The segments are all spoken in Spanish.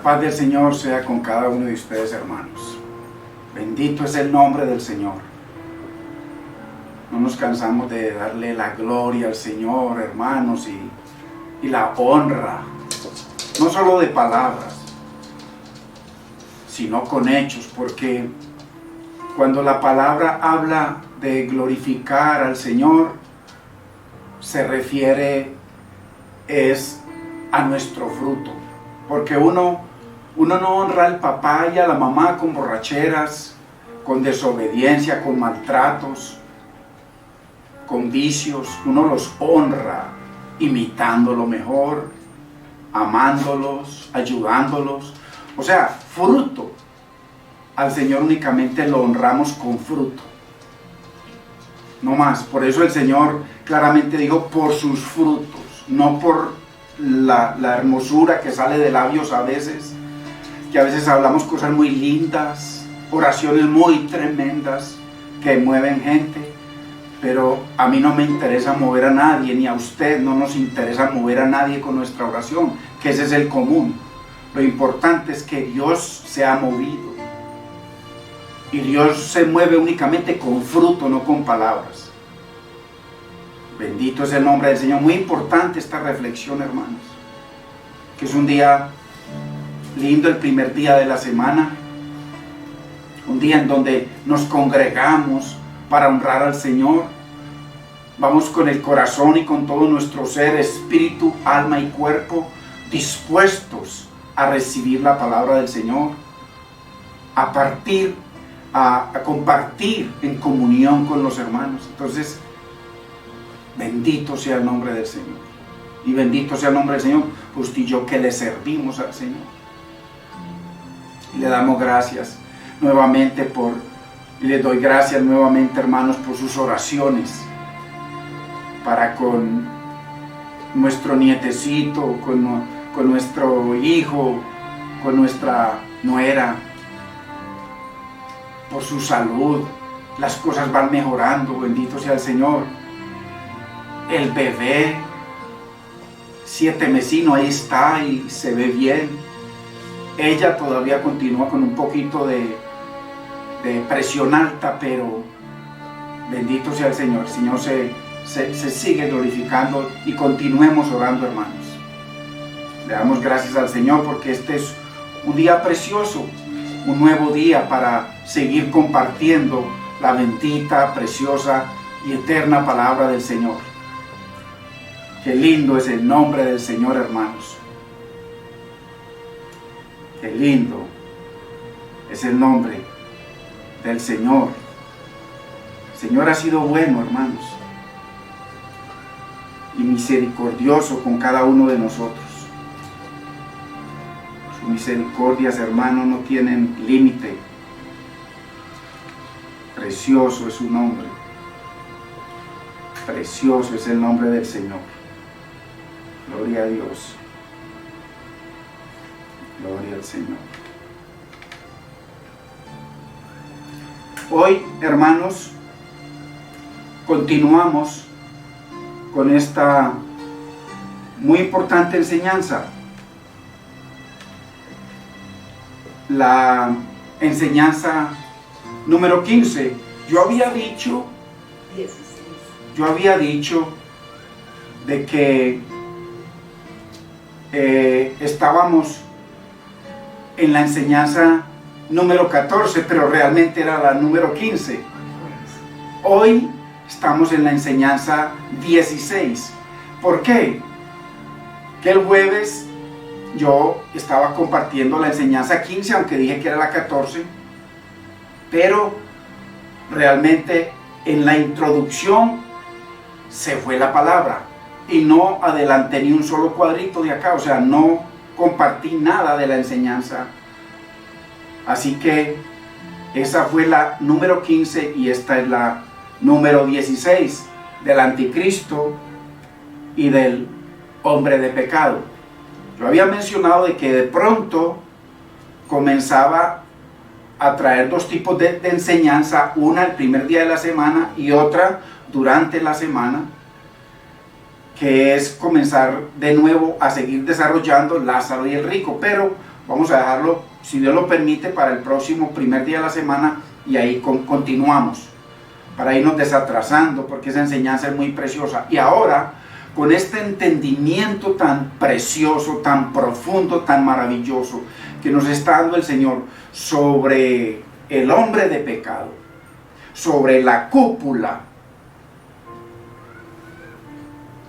La paz del Señor sea con cada uno de ustedes, hermanos. Bendito es el nombre del Señor. No nos cansamos de darle la gloria al Señor, hermanos, y la honra, no solo de palabras, sino con hechos, porque cuando la palabra habla de glorificar al Señor, se refiere a nuestro fruto, porque uno no honra al papá y a la mamá con borracheras, con desobediencia, con maltratos, con vicios. Uno los honra imitando lo mejor, amándolos, ayudándolos. O sea, fruto. Al Señor únicamente lo honramos con fruto. No más. Por eso el Señor claramente dijo por sus frutos, no por la hermosura que sale de labios a veces, que a veces hablamos cosas muy lindas, oraciones muy tremendas que mueven gente, pero a mí no me interesa mover a nadie, ni a usted no nos interesa mover a nadie con nuestra oración, que ese es el común. Lo importante es que Dios sea movido, y Dios se mueve únicamente con fruto, no con palabras. Bendito es el nombre del Señor. Muy importante esta reflexión, hermanos, que es un día lindo, el primer día de la semana, un día en donde nos congregamos para honrar al Señor. Vamos con el corazón y con todo nuestro ser, espíritu, alma y cuerpo, dispuestos a recibir la palabra del Señor, a compartir en comunión con los hermanos. Entonces, bendito sea el nombre del Señor, y bendito sea el nombre del Señor, usted y yo que le servimos al Señor. Y le damos gracias nuevamente y les doy gracias nuevamente, hermanos, por sus oraciones para con nuestro nietecito, con nuestro hijo, con nuestra nuera, por su salud. Las cosas van mejorando, bendito sea el Señor. El bebé 7 mesino ahí está y se ve bien. Ella todavía continúa con un poquito de presión alta, pero bendito sea el Señor. El Señor se sigue glorificando, y continuemos orando, hermanos. Le damos gracias al Señor porque este es un día precioso, un nuevo día para seguir compartiendo la bendita, preciosa y eterna palabra del Señor. Qué lindo es el nombre del Señor, hermanos. Qué lindo es el nombre del Señor. El Señor ha sido bueno, hermanos, y misericordioso con cada uno de nosotros. Sus misericordias, hermanos, no tienen límite. Precioso es su nombre. Precioso es el nombre del Señor. Gloria a Dios. Gloria al Señor. Hoy, hermanos, continuamos con esta muy importante enseñanza. La enseñanza número 15. Yo había dicho de que estábamos en la enseñanza número 14, pero realmente era la número 15. Hoy estamos en la enseñanza 16. ¿Por qué? Que el jueves yo estaba compartiendo la enseñanza 15, aunque dije que era la 14, pero realmente en la introducción se fue la palabra y no adelanté ni un solo cuadrito de acá, o sea, no compartí nada de la enseñanza. Así que esa fue la número 15 y esta es la número 16 del anticristo y del hombre de pecado. Yo había mencionado de que de pronto comenzaba a traer dos tipos de enseñanza, una el primer día de la semana y otra durante la semana, que es comenzar de nuevo a seguir desarrollando Lázaro y el rico. Pero vamos a dejarlo, si Dios lo permite, para el próximo primer día de la semana, y ahí continuamos, para irnos desatrasando, porque esa enseñanza es muy preciosa. Y ahora, con este entendimiento tan precioso, tan profundo, tan maravilloso, que nos está dando el Señor sobre el hombre de pecado, sobre la cúpula,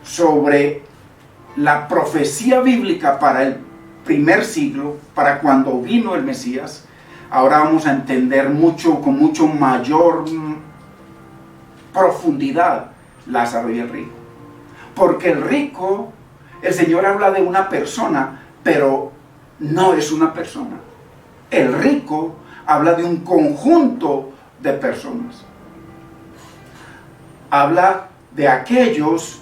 sobre la profecía bíblica para el primer siglo, para cuando vino el Mesías, ahora vamos a entender con mucho mayor profundidad Lázaro y el rico. Porque el rico, el Señor habla de una persona, pero no es una persona. El rico habla de un conjunto de personas. Habla de aquellos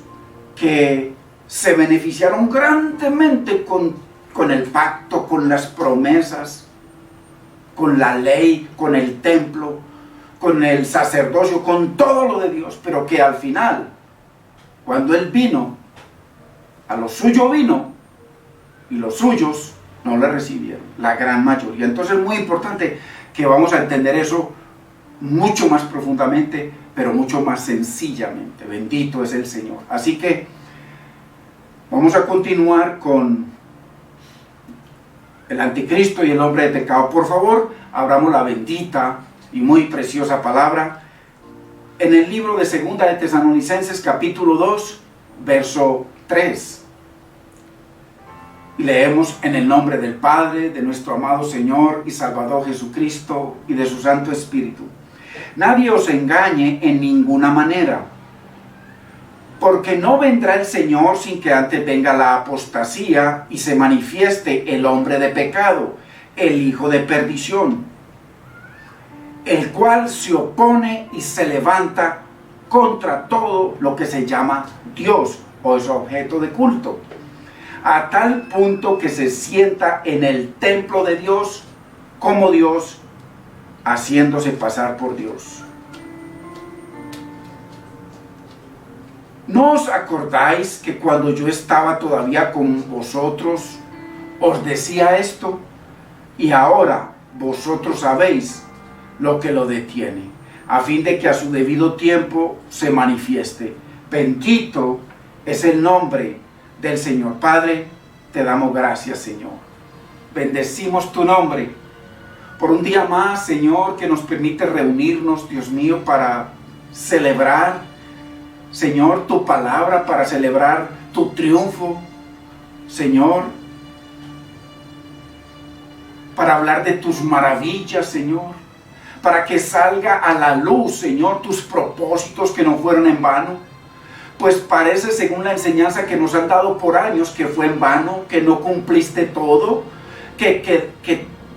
que se beneficiaron grandemente con el pacto, con las promesas, con la ley, con el templo, con el sacerdocio, con todo lo de Dios, pero que al final, cuando Él vino, a lo suyo vino, y los suyos no le recibieron, la gran mayoría. Entonces es muy importante que vamos a entender eso mucho más profundamente, pero mucho más sencillamente. Bendito es el Señor. Así que vamos a continuar con el anticristo y el hombre de pecado. Por favor, abramos la bendita y muy preciosa palabra en el libro de Segunda de Tesalonicenses, capítulo 2, verso 3. Y leemos en el nombre del Padre, de nuestro amado Señor y Salvador Jesucristo y de su Santo Espíritu. Nadie os engañe en ninguna manera, porque no vendrá el Señor sin que antes venga la apostasía y se manifieste el hombre de pecado, el hijo de perdición, el cual se opone y se levanta contra todo lo que se llama Dios o es objeto de culto, a tal punto que se sienta en el templo de Dios como Dios, haciéndose pasar por Dios. ¿No os acordáis que cuando yo estaba todavía con vosotros os decía esto? Y ahora vosotros sabéis lo que lo detiene, a fin de que a su debido tiempo se manifieste. Bendito es el nombre del Señor. Padre, te damos gracias, Señor. Bendecimos tu nombre por un día más, Señor, que nos permite reunirnos, Dios mío, para celebrar, Señor, tu palabra, para celebrar tu triunfo, Señor, para hablar de tus maravillas, Señor, para que salga a la luz, Señor, tus propósitos que no fueron en vano. Pues parece, según la enseñanza que nos han dado por años, que fue en vano, que no cumpliste todo, que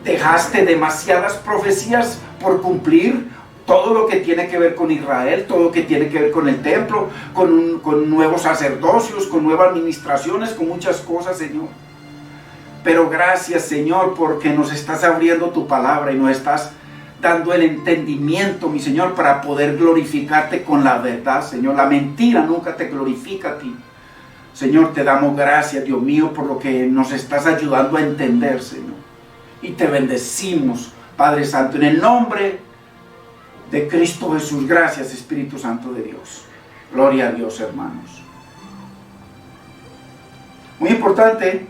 dejaste demasiadas profecías por cumplir, todo lo que tiene que ver con Israel, todo lo que tiene que ver con el templo, con nuevos sacerdocios, con nuevas administraciones, con muchas cosas, Señor. Pero gracias, Señor, porque nos estás abriendo tu palabra y nos estás dando el entendimiento, mi Señor, para poder glorificarte con la verdad, Señor. La mentira nunca te glorifica a ti. Señor, te damos gracias, Dios mío, por lo que nos estás ayudando a entender, Señor. Y te bendecimos, Padre Santo, en el nombre de Cristo Jesús. Gracias, Espíritu Santo de Dios. Gloria a Dios, hermanos. Muy importante,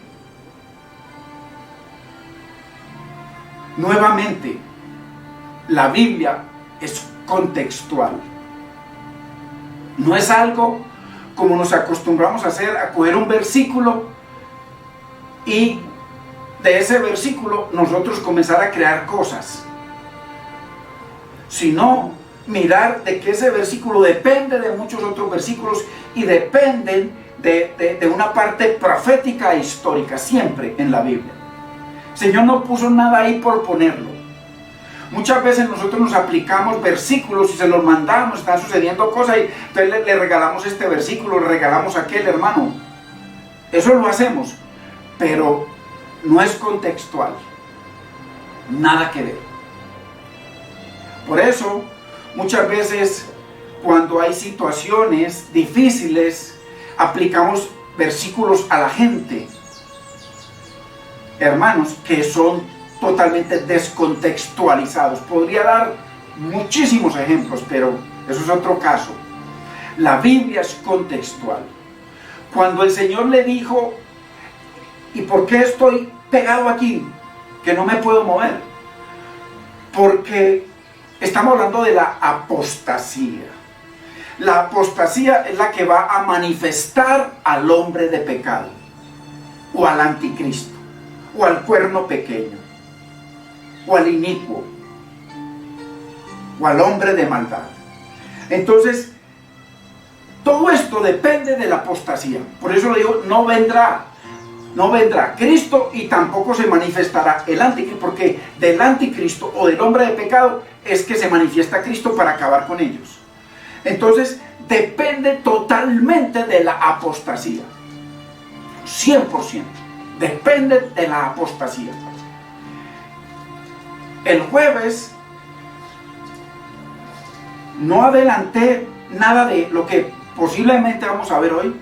nuevamente, la Biblia es contextual. No es algo como nos acostumbramos a hacer, a coger un versículo y de ese versículo nosotros comenzar a crear cosas, sino mirar de que ese versículo depende de muchos otros versículos y dependen de una parte profética e histórica, siempre en la Biblia. El Señor no puso nada ahí por ponerlo. Muchas veces nosotros nos aplicamos versículos y se los mandamos, están sucediendo cosas y entonces le regalamos este versículo, le regalamos aquel, hermano. Eso lo hacemos, pero no es contextual, nada que ver. Por eso, muchas veces cuando hay situaciones difíciles, aplicamos versículos a la gente. hermanos, que son totalmente descontextualizados. Podría dar muchísimos ejemplos, pero eso es otro caso. La Biblia es contextual. Cuando el Señor le dijo, ¿y por qué estoy pegado aquí? Que no me puedo mover. Porque estamos hablando de la apostasía. La apostasía es la que va a manifestar al hombre de pecado, o al anticristo, o al cuerno pequeño, o al inicuo, o al hombre de maldad. Entonces, todo esto depende de la apostasía. Por eso le digo, no vendrá Cristo y tampoco se manifestará el anticristo, porque del anticristo o del hombre de pecado es que se manifiesta Cristo para acabar con ellos. Entonces, depende totalmente de la apostasía. 100%. Depende de la apostasía. El jueves no adelanté nada de lo que posiblemente vamos a ver hoy,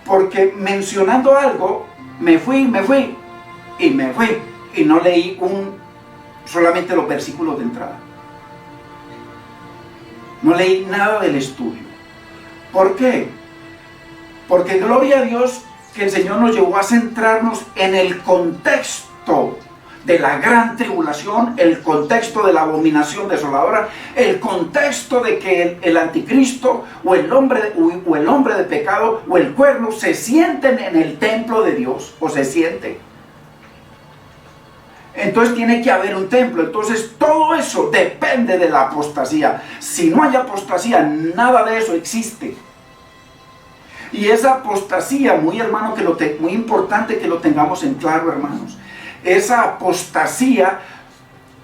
porque mencionando algo me fui y no leí solamente los versículos de entrada. No leí nada del estudio. ¿Por qué? Porque gloria a Dios que el Señor nos llevó a centrarnos en el contexto de la gran tribulación, el contexto de la abominación desoladora, el contexto de que el anticristo o el hombre de pecado o el cuerno se sienten en el templo de Dios, o se siente. Entonces tiene que haber un templo. Entonces todo eso depende de la apostasía. Si no hay apostasía, nada de eso existe. Y esa apostasía, muy importante que lo tengamos en claro, hermanos. Esa apostasía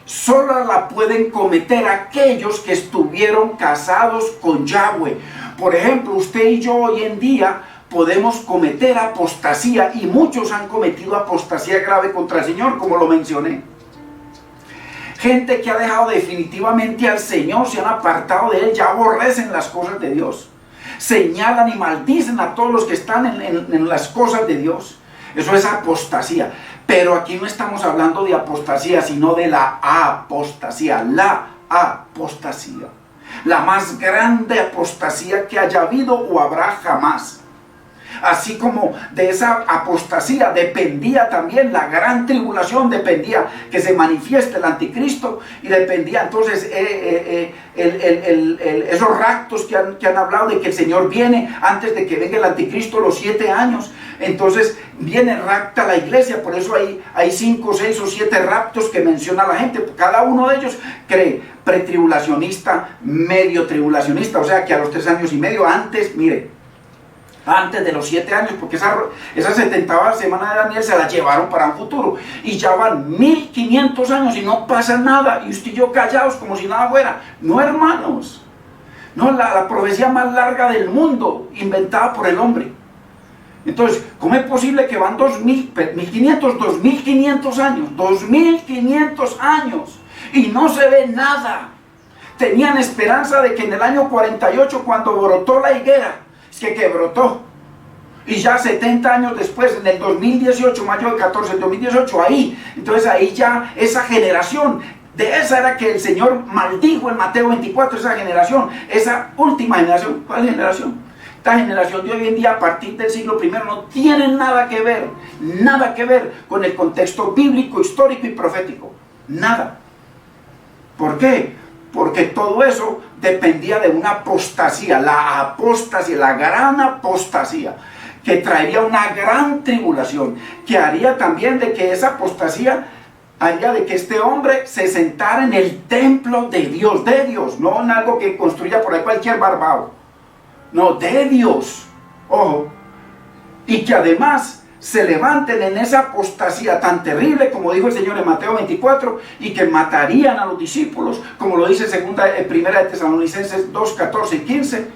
solo la pueden cometer aquellos que estuvieron casados con Yahweh. Por ejemplo, usted y yo hoy en día podemos cometer apostasía, y muchos han cometido apostasía grave contra el Señor, como lo mencioné. Gente que ha dejado definitivamente al Señor, se han apartado de Él, ya aborrecen las cosas de Dios. Señalan y maldicen a todos los que están en las cosas de Dios. Eso es apostasía. Pero aquí no estamos hablando de apostasía, sino de la apostasía. La apostasía. La más grande apostasía que haya habido o habrá jamás. Así como de esa apostasía dependía también la gran tribulación, dependía que se manifieste el anticristo, y dependía entonces esos raptos que han hablado de que el Señor viene antes de que venga el anticristo, los 7 años. Entonces viene, rapta la iglesia. Por eso hay 5, 6 o 7 raptos que menciona la gente. Cada uno de ellos cree pretribulacionista, medio tribulacionista, o sea que a los 3 años y medio antes, antes de los 7 años, porque esa 70ª semana de Daniel se la llevaron para un futuro, y ya van 1500 años y no pasa nada, y usted y yo callados como si nada fuera. No, hermanos, no, la profecía más larga del mundo, inventada por el hombre. Entonces, ¿cómo es posible que van 2500 años, 2500 años, y no se ve nada? Tenían esperanza de que en el año 48, cuando brotó la higuera, es que brotó, y ya 70 años después, en el 2018, mayo del 14, el 2018, entonces ahí ya esa generación, de esa era que el Señor maldijo en Mateo 24, esa generación, esa última generación. ¿Cuál generación? Esta generación de hoy en día, a partir del siglo I, no tiene nada que ver con el contexto bíblico, histórico y profético, nada. ¿Por qué? Porque todo eso dependía de una apostasía, la gran apostasía, que traería una gran tribulación, que haría también de que esa apostasía haría de que este hombre se sentara en el templo de Dios, no en algo que construya por ahí cualquier barbado, no, de Dios, ojo, y que además se levanten en esa apostasía tan terrible, como dijo el Señor en Mateo 24, y que matarían a los discípulos, como lo dice primera de Tesalonicenses 2, 14 y 15,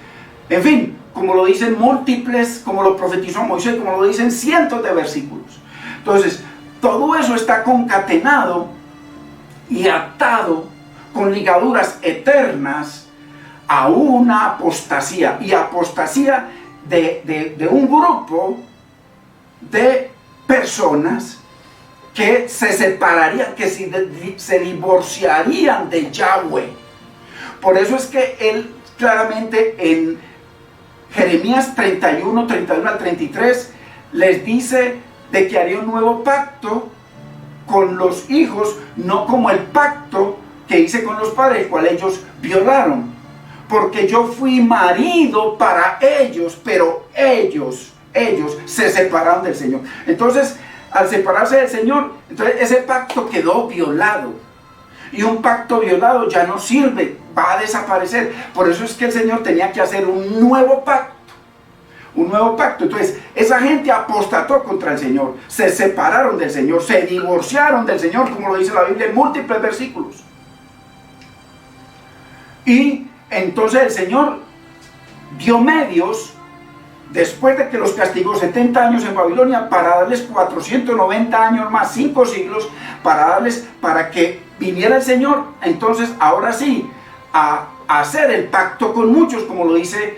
en fin, como lo dicen múltiples, como lo profetizó Moisés, como lo dicen cientos de versículos. Entonces, todo eso está concatenado y atado con ligaduras eternas a una apostasía, y apostasía de un grupo de personas que se separarían, que se divorciarían de Yahweh. Por eso es que él claramente en Jeremías 31 al 33 les dice de que haría un nuevo pacto con los hijos, no como el pacto que hice con los padres, el cual ellos violaron, porque yo fui marido para ellos, pero ellos se separaron del Señor. Entonces, al separarse del Señor, entonces ese pacto quedó violado, y un pacto violado ya no sirve, va a desaparecer. Por eso es que el Señor tenía que hacer un nuevo pacto. Un nuevo pacto. Entonces, esa gente apostató contra el Señor, se separaron del Señor, se divorciaron del Señor, como lo dice la Biblia en múltiples versículos. Y entonces el Señor dio medios, después de que los castigó 70 años en Babilonia, para darles 490 años más, 5 siglos, para que viniera el Señor, entonces ahora sí, a hacer el pacto con muchos, como lo dice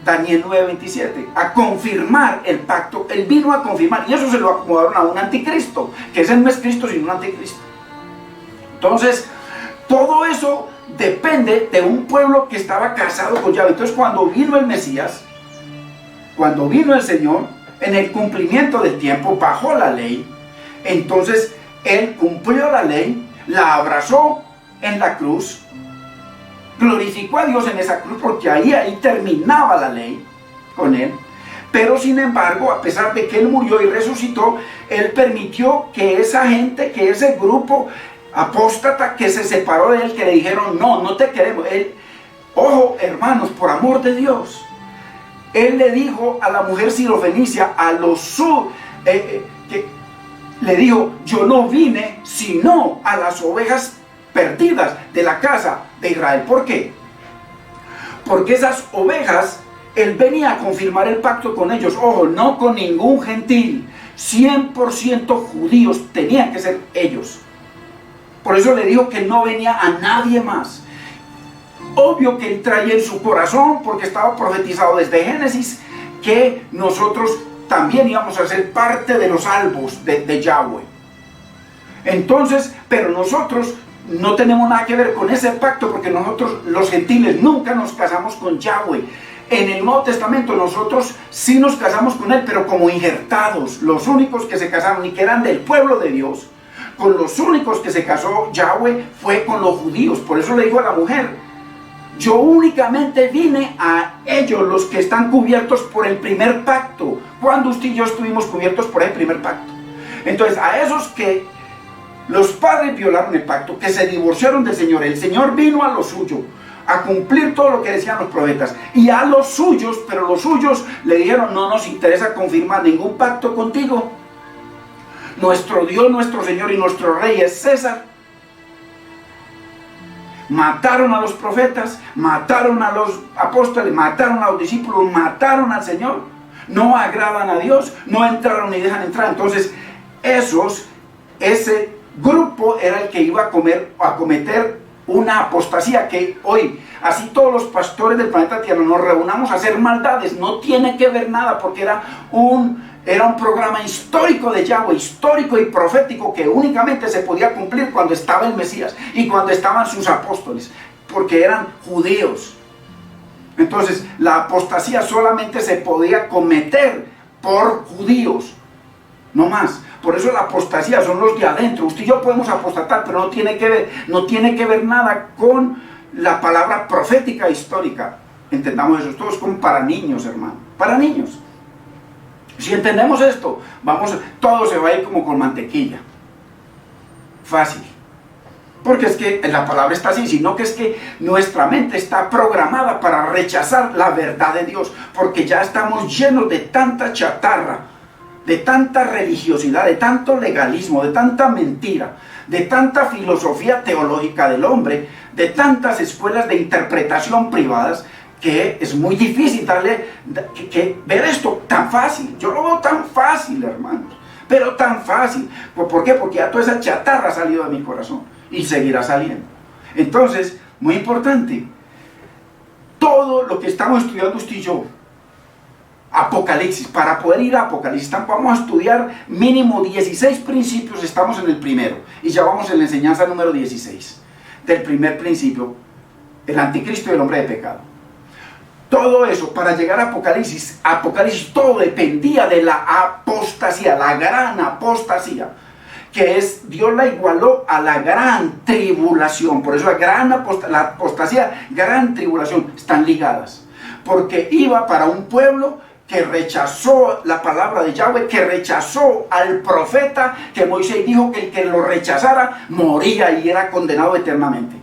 Daniel 9:27, a confirmar el pacto. Él vino a confirmar, y eso se lo acomodaron a un anticristo, que ese no es Cristo sino un anticristo. Entonces, todo eso depende de un pueblo que estaba casado con Yahweh. Entonces, cuando vino el Mesías, cuando vino el Señor, en el cumplimiento del tiempo, bajo la ley, entonces Él cumplió la ley, la abrazó en la cruz, glorificó a Dios en esa cruz, porque ahí terminaba la ley con Él. Pero sin embargo, a pesar de que Él murió y resucitó, Él permitió que esa gente, que ese grupo apóstata que se separó de Él, que le dijeron, no te queremos. Él, ojo hermanos, por amor de Dios, Él le dijo a la mujer sirofenicia, le dijo, yo no vine sino a las ovejas perdidas de la casa de Israel. ¿Por qué? Porque esas ovejas, Él venía a confirmar el pacto con ellos. Ojo, no con ningún gentil, 100% judíos tenían que ser ellos. Por eso le dijo que no venía a nadie más. Obvio que Él traía en su corazón, porque estaba profetizado desde Génesis, que nosotros también íbamos a ser parte de los salvos de Yahweh. Entonces, pero nosotros no tenemos nada que ver con ese pacto, porque nosotros los gentiles nunca nos casamos con Yahweh. En el Nuevo Testamento nosotros sí nos casamos con Él, pero como injertados. Los únicos que se casaron y que eran del pueblo de Dios, con los únicos que se casó Yahweh fue con los judíos. Por eso le dijo a la mujer, yo únicamente vine a ellos, los que están cubiertos por el primer pacto. Cuando usted y yo estuvimos cubiertos por el primer pacto. Entonces, a esos que los padres violaron el pacto, que se divorciaron del Señor, el Señor vino a lo suyo, a cumplir todo lo que decían los profetas. Y a los suyos, pero los suyos le dijeron, no nos interesa confirmar ningún pacto contigo. Nuestro Dios, nuestro Señor y nuestro Rey es César. Mataron a los profetas, mataron a los apóstoles, mataron a los discípulos, mataron al Señor. No agradan a Dios, no entraron ni dejan entrar. Entonces, ese grupo era el que iba a cometer una apostasía, que hoy, así todos los pastores del planeta Tierra nos reunamos a hacer maldades, no tiene que ver nada, porque era un programa histórico de Yahweh, histórico y profético, que únicamente se podía cumplir cuando estaba el Mesías y cuando estaban sus apóstoles, porque eran judíos. Entonces, la apostasía solamente se podía cometer por judíos, no más. Por eso la apostasía son los de adentro. Usted y yo podemos apostatar, pero no tiene que ver nada con la palabra profética histórica. Entendamos eso. Esto es como para niños, hermano, para niños. Si entendemos esto, todo se va a ir como con mantequilla. Fácil. Porque es que la palabra está así, sino que es que nuestra mente está programada para rechazar la verdad de Dios, porque ya estamos llenos de tanta chatarra, de tanta religiosidad, de tanto legalismo, de tanta mentira, de tanta filosofía teológica del hombre, de tantas escuelas de interpretación privadas, que es muy difícil ver esto tan fácil. Yo lo veo tan fácil, hermanos, pero tan fácil. ¿Por qué? Porque ya toda esa chatarra ha salido de mi corazón y seguirá saliendo. Entonces, muy importante, todo lo que estamos estudiando usted y yo, Apocalipsis. Para poder ir a Apocalipsis vamos a estudiar mínimo 16 principios. Estamos en el primero y ya vamos en la enseñanza número 16 del primer principio, el anticristo y el hombre de pecado. Todo eso para llegar a Apocalipsis, todo dependía de la apostasía, la gran apostasía, que es, Dios la igualó a la gran tribulación. Por eso la apostasía, gran tribulación, están ligadas, porque iba para un pueblo que rechazó la palabra de Yahweh, que rechazó al profeta, que Moisés dijo que el que lo rechazara moría y era condenado eternamente.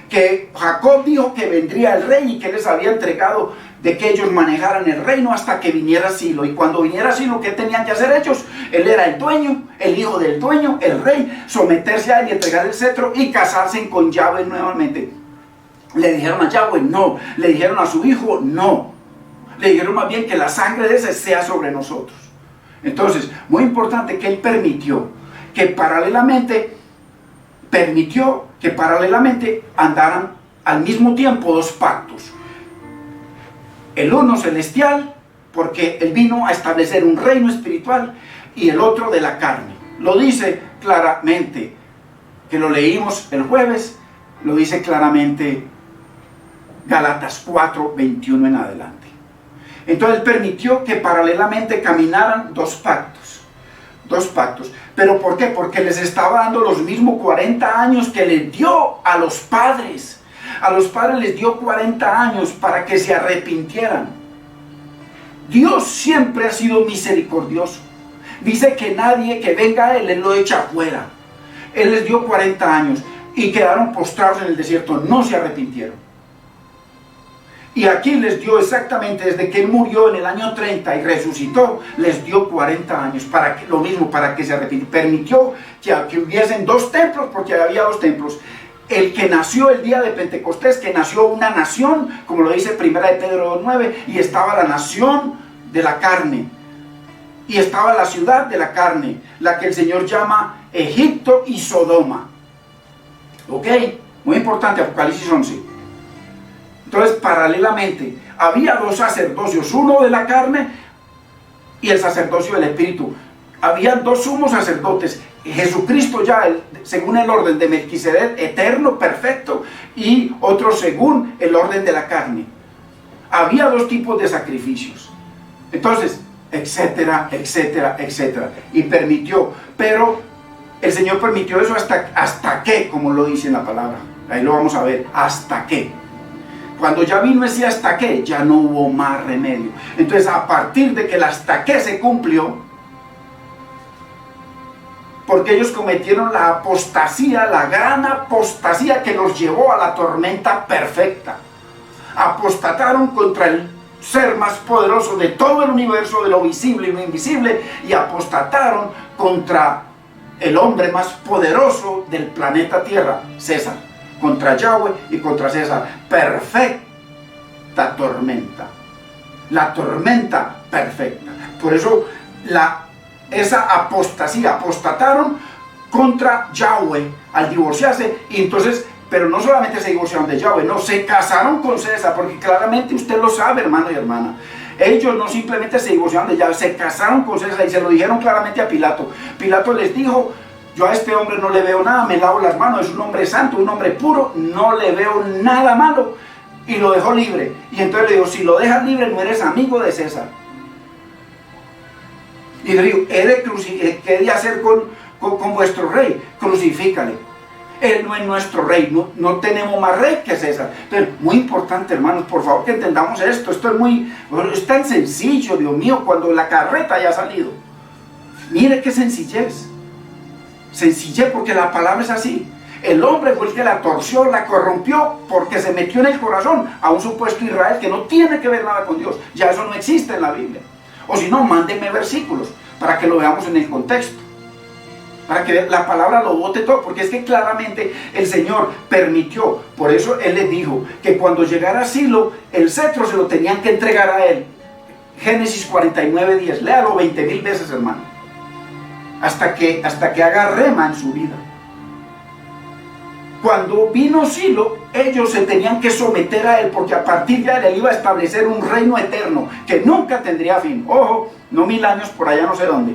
Que Jacob dijo que vendría el rey y que les había entregado de que ellos manejaran el reino hasta que viniera Silo. Y cuando viniera Silo, ¿qué tenían que hacer ellos? Él era el dueño, el hijo del dueño, el rey, someterse a él y entregar el cetro y casarse con Yahweh nuevamente. Le dijeron a Yahweh no, le dijeron a su hijo no, le dijeron más bien que la sangre de ese sea sobre nosotros. Entonces, muy importante que él permitió que paralelamente andaran al mismo tiempo dos pactos. El uno celestial, porque él vino a establecer un reino espiritual, y el otro de la carne. Lo dice claramente, que lo leímos el jueves, lo dice claramente Gálatas 4, 21 en adelante. Entonces él permitió que paralelamente caminaran dos pactos. ¿Pero por qué? Porque les estaba dando los mismos 40 años que les dio a los padres. A los padres les dio 40 años para que se arrepintieran. Dios siempre ha sido misericordioso. Dice que nadie que venga a Él lo echa fuera. Él les dio 40 años y quedaron postrados en el desierto. No se arrepintieron. Y aquí les dio exactamente, desde que Él murió en el año 30 y resucitó, les dio 40 años, lo mismo, para que se arrepintieran. Permitió que hubiesen dos templos, porque había dos templos. El que nació el día de Pentecostés, que nació una nación, como lo dice Primera de Pedro 2:9, y estaba la nación de la carne, y estaba la ciudad de la carne, la que el Señor llama Egipto y Sodoma. ¿Ok? Muy importante, Apocalipsis 11. Entonces, paralelamente, había dos sacerdocios, uno de la carne y el sacerdocio del Espíritu. Habían dos sumos sacerdotes, Jesucristo ya, según el orden de Melquisedec, eterno, perfecto, y otro según el orden de la carne. Había dos tipos de sacrificios. Entonces, etcétera, etcétera, etcétera. Y permitió, pero el Señor permitió eso hasta qué, como lo dice en la palabra. Ahí lo vamos a ver, hasta qué. Cuando ya vino ese hasta qué, ya no hubo más remedio. Entonces, a partir de que el hasta qué se cumplió, porque ellos cometieron la apostasía, la gran apostasía que los llevó a la tormenta perfecta. Apostataron contra el ser más poderoso de todo el universo, de lo visible y lo invisible, y apostataron contra el hombre más poderoso del planeta Tierra, César. Contra Yahweh y contra César. Perfecta tormenta. La tormenta perfecta. Por eso esa apostasía, apostataron contra Yahweh al divorciarse. Y entonces, pero no solamente se divorciaron de Yahweh, no, se casaron con César, porque claramente usted lo sabe, hermano y hermana. Ellos no simplemente se divorciaron de Yahweh, se casaron con César y se lo dijeron claramente a Pilato. Pilato les dijo: yo a este hombre no le veo nada, me lavo las manos, es un hombre santo, un hombre puro, no le veo nada malo. Y lo dejó libre. Y entonces le digo: si lo dejas libre, no eres amigo de César. Y le digo: ¿qué de hacer con vuestro rey? Crucifícale. Él no es nuestro rey, no tenemos más rey que César. Entonces, muy importante, hermanos, por favor que entendamos esto. Esto es tan sencillo, Dios mío, cuando la carreta ya ha salido. Mire qué sencillez. Sencillez, porque la palabra es así. El hombre fue el que la torció, la corrompió, porque se metió en el corazón a un supuesto Israel que no tiene que ver nada con Dios. Ya eso no existe en la Biblia. O si no, mándenme versículos para que lo veamos en el contexto, para que la palabra lo bote todo, porque es que claramente el Señor permitió. Por eso Él les dijo que cuando llegara a Silo, el cetro se lo tenían que entregar a Él. Génesis 49:10, léalo 20,000 veces, hermano, hasta que haga rema en su vida. Cuando vino Silo, ellos se tenían que someter a él, porque a partir de él iba a establecer un reino eterno que nunca tendría fin. Ojo, no 1000 años por allá no sé dónde.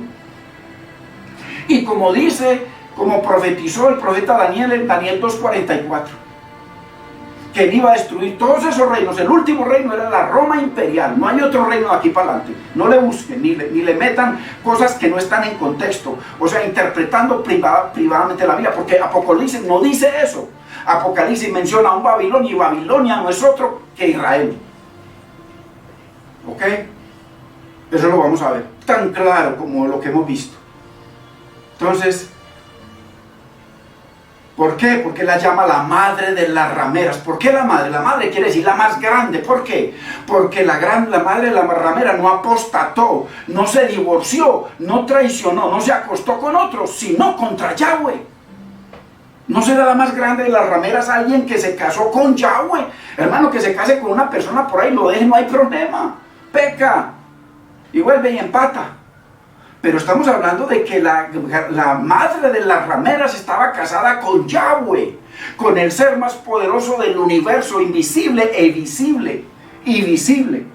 Y como dice, como profetizó el profeta Daniel en Daniel 2:44, que él iba a destruir todos esos reinos. El último reino era la Roma imperial. No hay otro reino de aquí para adelante. No le busquen, ni le metan cosas que no están en contexto. O sea, interpretando privadamente la Biblia, porque Apocalipsis no dice eso. Apocalipsis menciona a un Babilonia, y Babilonia no es otro que Israel. ¿Ok? Eso lo vamos a ver. Tan claro como lo que hemos visto. Entonces, ¿por qué? Porque la llama la madre de las rameras. ¿Por qué la madre? La madre quiere decir la más grande. ¿Por qué? Porque la madre de la ramera no apostató, no se divorció, no traicionó, no se acostó con otros, sino contra Yahweh. ¿No será la más grande de las rameras alguien que se casó con Yahweh? Hermano, que se case con una persona por ahí, lo deje, no hay problema. Peca y vuelve y empata. Pero estamos hablando de que la madre de las rameras estaba casada con Yahweh, con el ser más poderoso del universo, invisible e visible, y visible.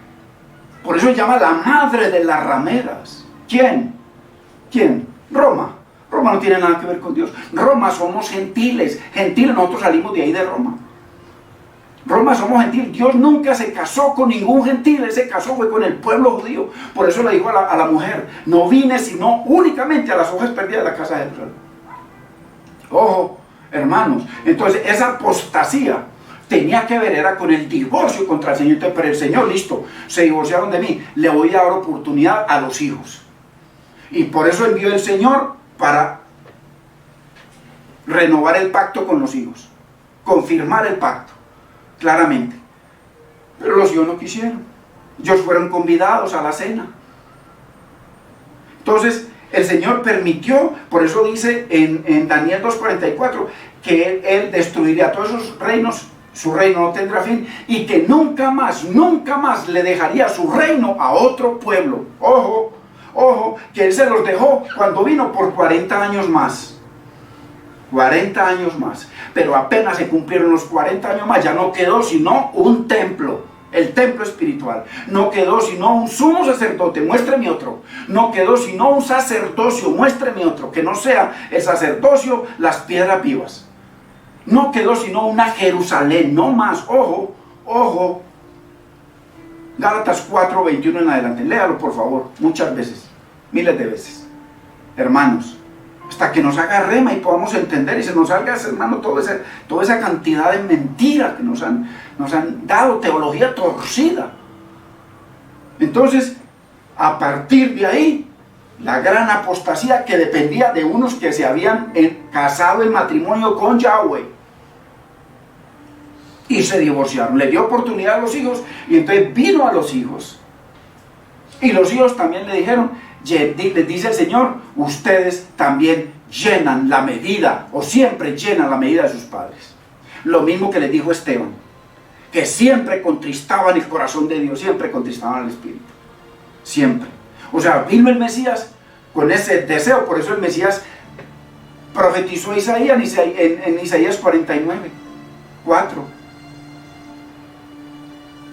Por eso se llama la madre de las rameras. ¿Quién? ¿Quién? Roma. Roma no tiene nada que ver con Dios. Roma somos gentiles. Gentiles, nosotros salimos de ahí de Roma. Roma somos gentiles. Dios nunca se casó con ningún gentil. Él se casó fue con el pueblo judío. Por eso le dijo a la mujer: no vine sino únicamente a las ovejas perdidas de la casa de Israel. Ojo, hermanos. Entonces esa apostasía tenía que ver, era con el divorcio contra el Señor. Entonces, pero el Señor, listo, se divorciaron de mí, le voy a dar oportunidad a los hijos. Y por eso envió el Señor para renovar el pacto con los hijos, confirmar el pacto claramente. Pero los hijos no quisieron. Ellos fueron convidados a la cena. Entonces el Señor permitió, por eso dice en Daniel 2:44, que él destruiría todos esos reinos, su reino no tendrá fin, y que nunca más le dejaría su reino a otro pueblo. Ojo, ojo, que él se los dejó cuando vino por 40 años más. 40 años más. Pero apenas se cumplieron los 40 años más, ya no quedó sino un templo, el templo espiritual. No quedó sino un sumo sacerdote, muéstreme otro. No quedó sino un sacerdocio, muéstreme otro, que no sea el sacerdocio, las piedras vivas. No quedó sino una Jerusalén, no más. Ojo, ojo. Gálatas 4:21 en adelante, léalo por favor, muchas veces, miles de veces. Hermanos, hasta que nos haga rema y podamos entender y se nos salga, hermano, toda esa cantidad de mentiras que nos han dado, teología torcida. Entonces, a partir de ahí, la gran apostasía que dependía de unos que se habían casado en matrimonio con Yahweh y se divorciaron. Le dio oportunidad a los hijos y entonces vino a los hijos. Y los hijos también le dijeron, les dice el Señor, ustedes también llenan la medida, o siempre llenan la medida de sus padres. Lo mismo que les dijo Esteban, que siempre contristaban el corazón de Dios, siempre contristaban al Espíritu. Siempre. O sea, vino el Mesías con ese deseo, por eso el Mesías profetizó a Isaías en Isaías 49:4.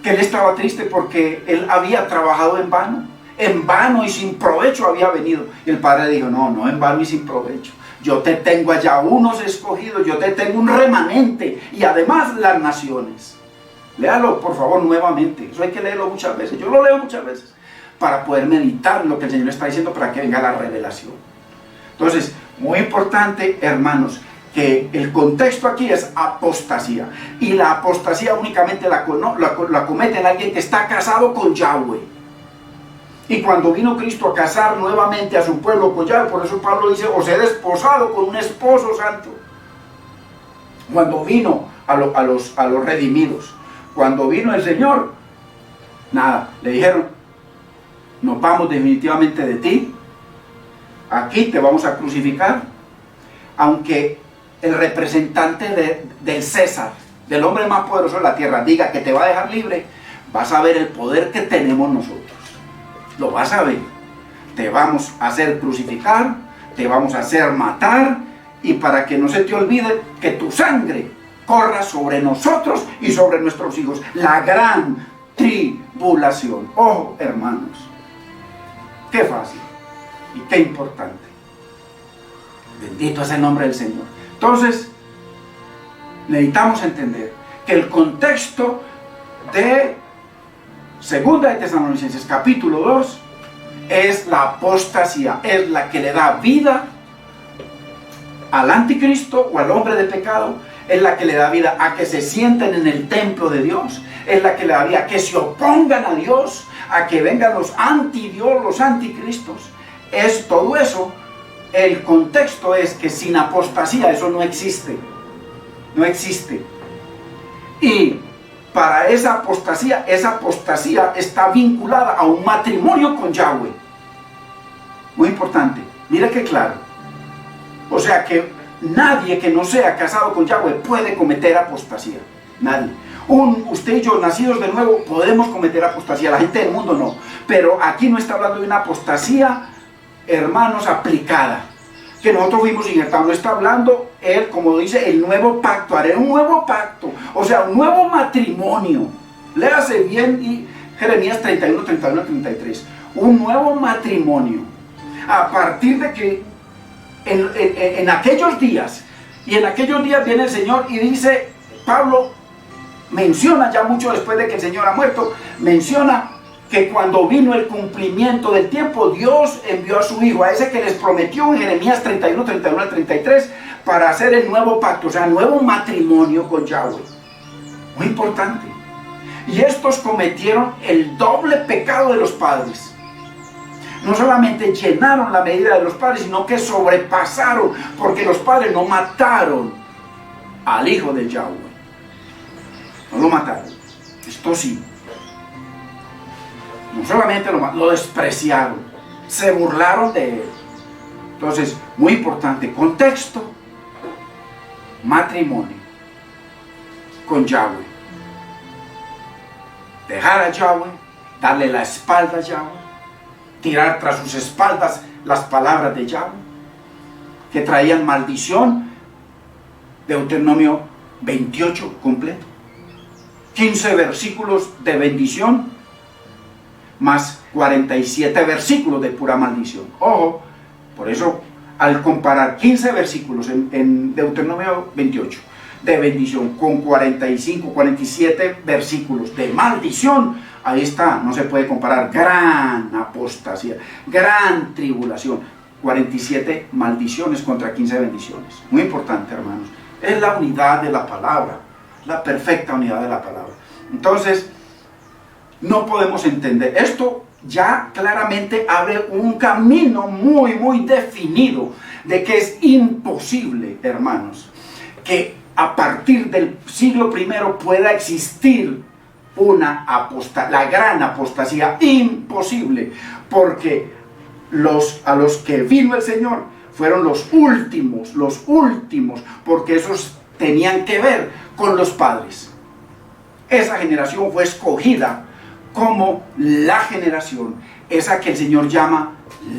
Que él estaba triste porque él había trabajado en vano y sin provecho había venido. Y el Padre dijo, no en vano y sin provecho. Yo te tengo allá unos escogidos, yo te tengo un remanente y además las naciones. Léalo por favor nuevamente, eso hay que leerlo muchas veces, yo lo leo muchas veces, para poder meditar en lo que el Señor está diciendo, para que venga la revelación. Entonces, muy importante, hermanos, que el contexto aquí es apostasía, y la apostasía únicamente la comete en alguien que está casado con Yahweh. Y cuando vino Cristo a casar nuevamente a su pueblo con Yahweh, por eso Pablo dice, os he desposado con un esposo santo. Cuando vino a los redimidos, cuando vino el Señor, nada, le dijeron, nos vamos definitivamente de ti, aquí te vamos a crucificar, aunque el representante del César, del hombre más poderoso de la tierra, diga que te va a dejar libre, vas a ver el poder que tenemos nosotros. Lo vas a ver. Te vamos a hacer crucificar, te vamos a hacer matar, y para que no se te olvide que tu sangre corra sobre nosotros y sobre nuestros hijos. La gran tribulación. Oh, hermanos, qué fácil y qué importante. Bendito es el nombre del Señor. Entonces, necesitamos entender que el contexto de Segunda de Tesalonicenses capítulo 2 es la apostasía, es la que le da vida al anticristo o al hombre de pecado, es la que le da vida a que se sienten en el templo de Dios, es la que le da vida a que se opongan a Dios, a que vengan los anti-Dios, los anticristos. Es todo eso. El contexto es que sin apostasía eso no existe. No existe. Y para esa apostasía está vinculada a un matrimonio con Yahweh. Muy importante. Mira qué claro. O sea que nadie que no sea casado con Yahweh puede cometer apostasía. Nadie. Usted y yo, nacidos de nuevo, podemos cometer apostasía. La gente del mundo no. Pero aquí no está hablando de una apostasía, hermanos, aplicada. Que nosotros fuimos injertados. No está hablando él, como dice, el nuevo pacto. Haré un nuevo pacto. O sea, un nuevo matrimonio. Léase bien y Jeremías 31, 31, 33. Un nuevo matrimonio. A partir de que en aquellos días, y en aquellos días viene el Señor y dice, Pablo menciona ya mucho después de que el Señor ha muerto, menciona que cuando vino el cumplimiento del tiempo, Dios envió a su Hijo, a ese que les prometió en Jeremías 31, 31 al 33, para hacer el nuevo pacto, o sea, nuevo matrimonio con Yahweh. Muy importante. Y estos cometieron el doble pecado de los padres. No solamente llenaron la medida de los padres, sino que sobrepasaron, porque los padres no mataron al Hijo de Yahweh. No lo mataron. Esto sí. No solamente lo despreciaron, se burlaron de él. Entonces, muy importante, contexto, matrimonio con Yahweh. Dejar a Yahweh, darle la espalda a Yahweh, tirar tras sus espaldas las palabras de Yahweh, que traían maldición. Deuteronomio 28 completo. 15 versículos de bendición, más 47 versículos de pura maldición. Ojo, por eso al comparar 15 versículos en Deuteronomio 28 de bendición con 45, 47 versículos de maldición, ahí está, no se puede comparar. Gran apostasía, gran tribulación, 47 maldiciones contra 15 bendiciones. Muy importante, hermanos, es la unidad de la palabra, la perfecta unidad de la palabra. Entonces, no podemos entender esto. Ya claramente abre un camino muy definido de que es imposible, hermanos, que a partir del siglo I pueda existir la gran apostasía. Imposible, porque a los que vino el Señor fueron los últimos, porque esos tenían que ver con los padres. Esa generación fue escogida como la generación, esa que el Señor llama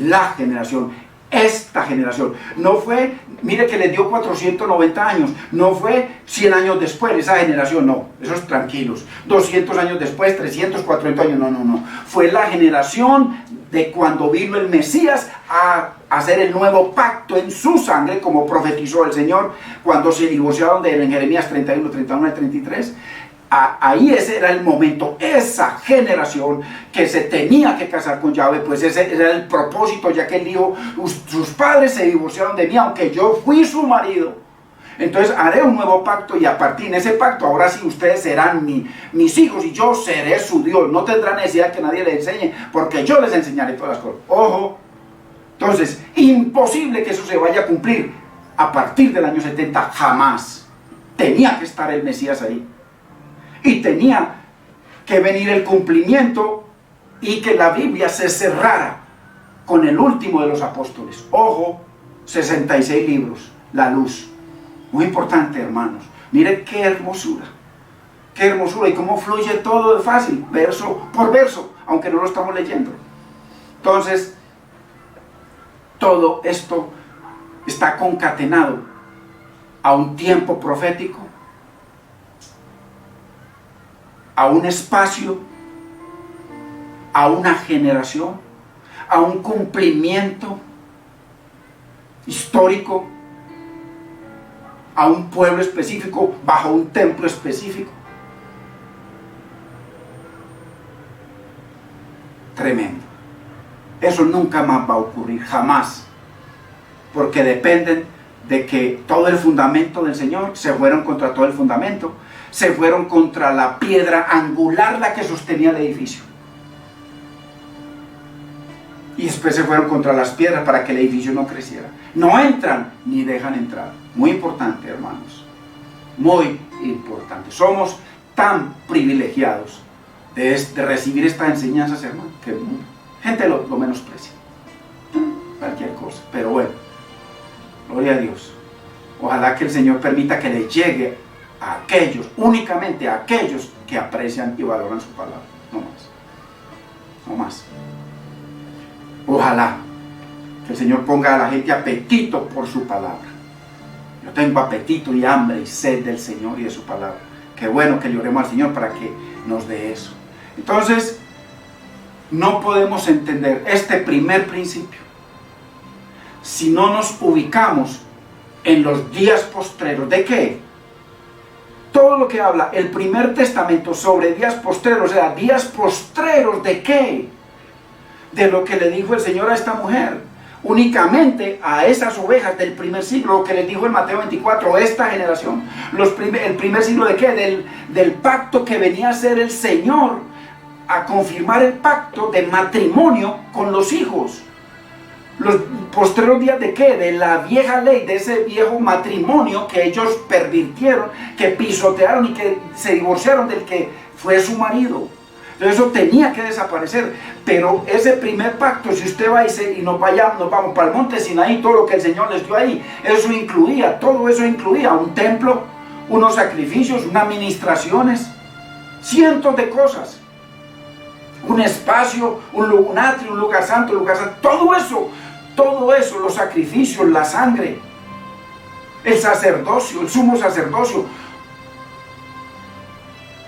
la generación, esta generación. No fue, mire que le dio 490 años, no fue 100 años después, esa generación, no, esos tranquilos, 200 años después, 300, 400 años, no, fue la generación de cuando vino el Mesías a hacer el nuevo pacto en su sangre, como profetizó el Señor cuando se divorciaron de él en Jeremías 31, 31 al 33. Ahí ese era el momento, esa generación que se tenía que casar con Yahweh, pues ese era el propósito, ya que él dijo, sus padres se divorciaron de mí, aunque yo fui su marido. Entonces haré un nuevo pacto, y a partir de ese pacto, ahora sí ustedes serán mis hijos, y yo seré su Dios. No tendrán necesidad que nadie les enseñe, porque yo les enseñaré todas las cosas. Ojo, entonces, imposible que eso se vaya a cumplir a partir del año 70, jamás. Tenía que estar el Mesías ahí. Y tenía que venir el cumplimiento y que la Biblia se cerrara con el último de los apóstoles. Ojo, 66 libros, la luz. Muy importante, hermanos. Mire qué hermosura y cómo fluye todo de fácil, verso por verso, aunque no lo estamos leyendo. Entonces, todo esto está concatenado a un tiempo profético a un espacio, a una generación, a un cumplimiento histórico, a un pueblo específico, bajo un templo específico. Tremendo. Eso nunca más va a ocurrir, jamás. Porque dependen de que todo el fundamento del Señor, se fueron contra todo el fundamento, se fueron contra la piedra angular, la que sostenía el edificio. Y después se fueron contra las piedras para que el edificio no creciera. No entran ni dejan entrar. Muy importante, hermanos. Muy importante. Somos tan privilegiados de recibir estas enseñanzas, hermanos, que gente lo menosprecia. Cualquier cosa. Pero bueno, gloria a Dios. Ojalá que el Señor permita que le llegue a aquellos, únicamente a aquellos que aprecian y valoran su palabra. No más. No más. Ojalá que el Señor ponga a la gente apetito por su palabra. Yo tengo apetito y hambre y sed del Señor y de su palabra. Qué bueno que le oremos al Señor para que nos dé eso. Entonces, no podemos entender este primer principio si no nos ubicamos en los días postreros. ¿De qué? Todo lo que habla el primer testamento sobre días postreros, o sea, días postreros ¿de qué? De lo que le dijo el Señor a esta mujer, únicamente a esas ovejas del primer siglo, lo que les dijo en Mateo 24, esta generación, el primer siglo ¿de qué? Del pacto que venía a ser el Señor, a confirmar el pacto de matrimonio con los hijos. Los postreros días ¿de qué? De la vieja ley, de ese viejo matrimonio que ellos pervirtieron, que pisotearon y que se divorciaron del que fue su marido. Entonces eso tenía que desaparecer, pero ese primer pacto, si usted va y nos vamos para el monte Sinaí, todo lo que el Señor les dio ahí, todo eso incluía un templo, unos sacrificios, unas ministraciones, cientos de cosas, un espacio, un atrio, un lugar santo, todo eso, los sacrificios, la sangre, el sacerdocio, el sumo sacerdocio,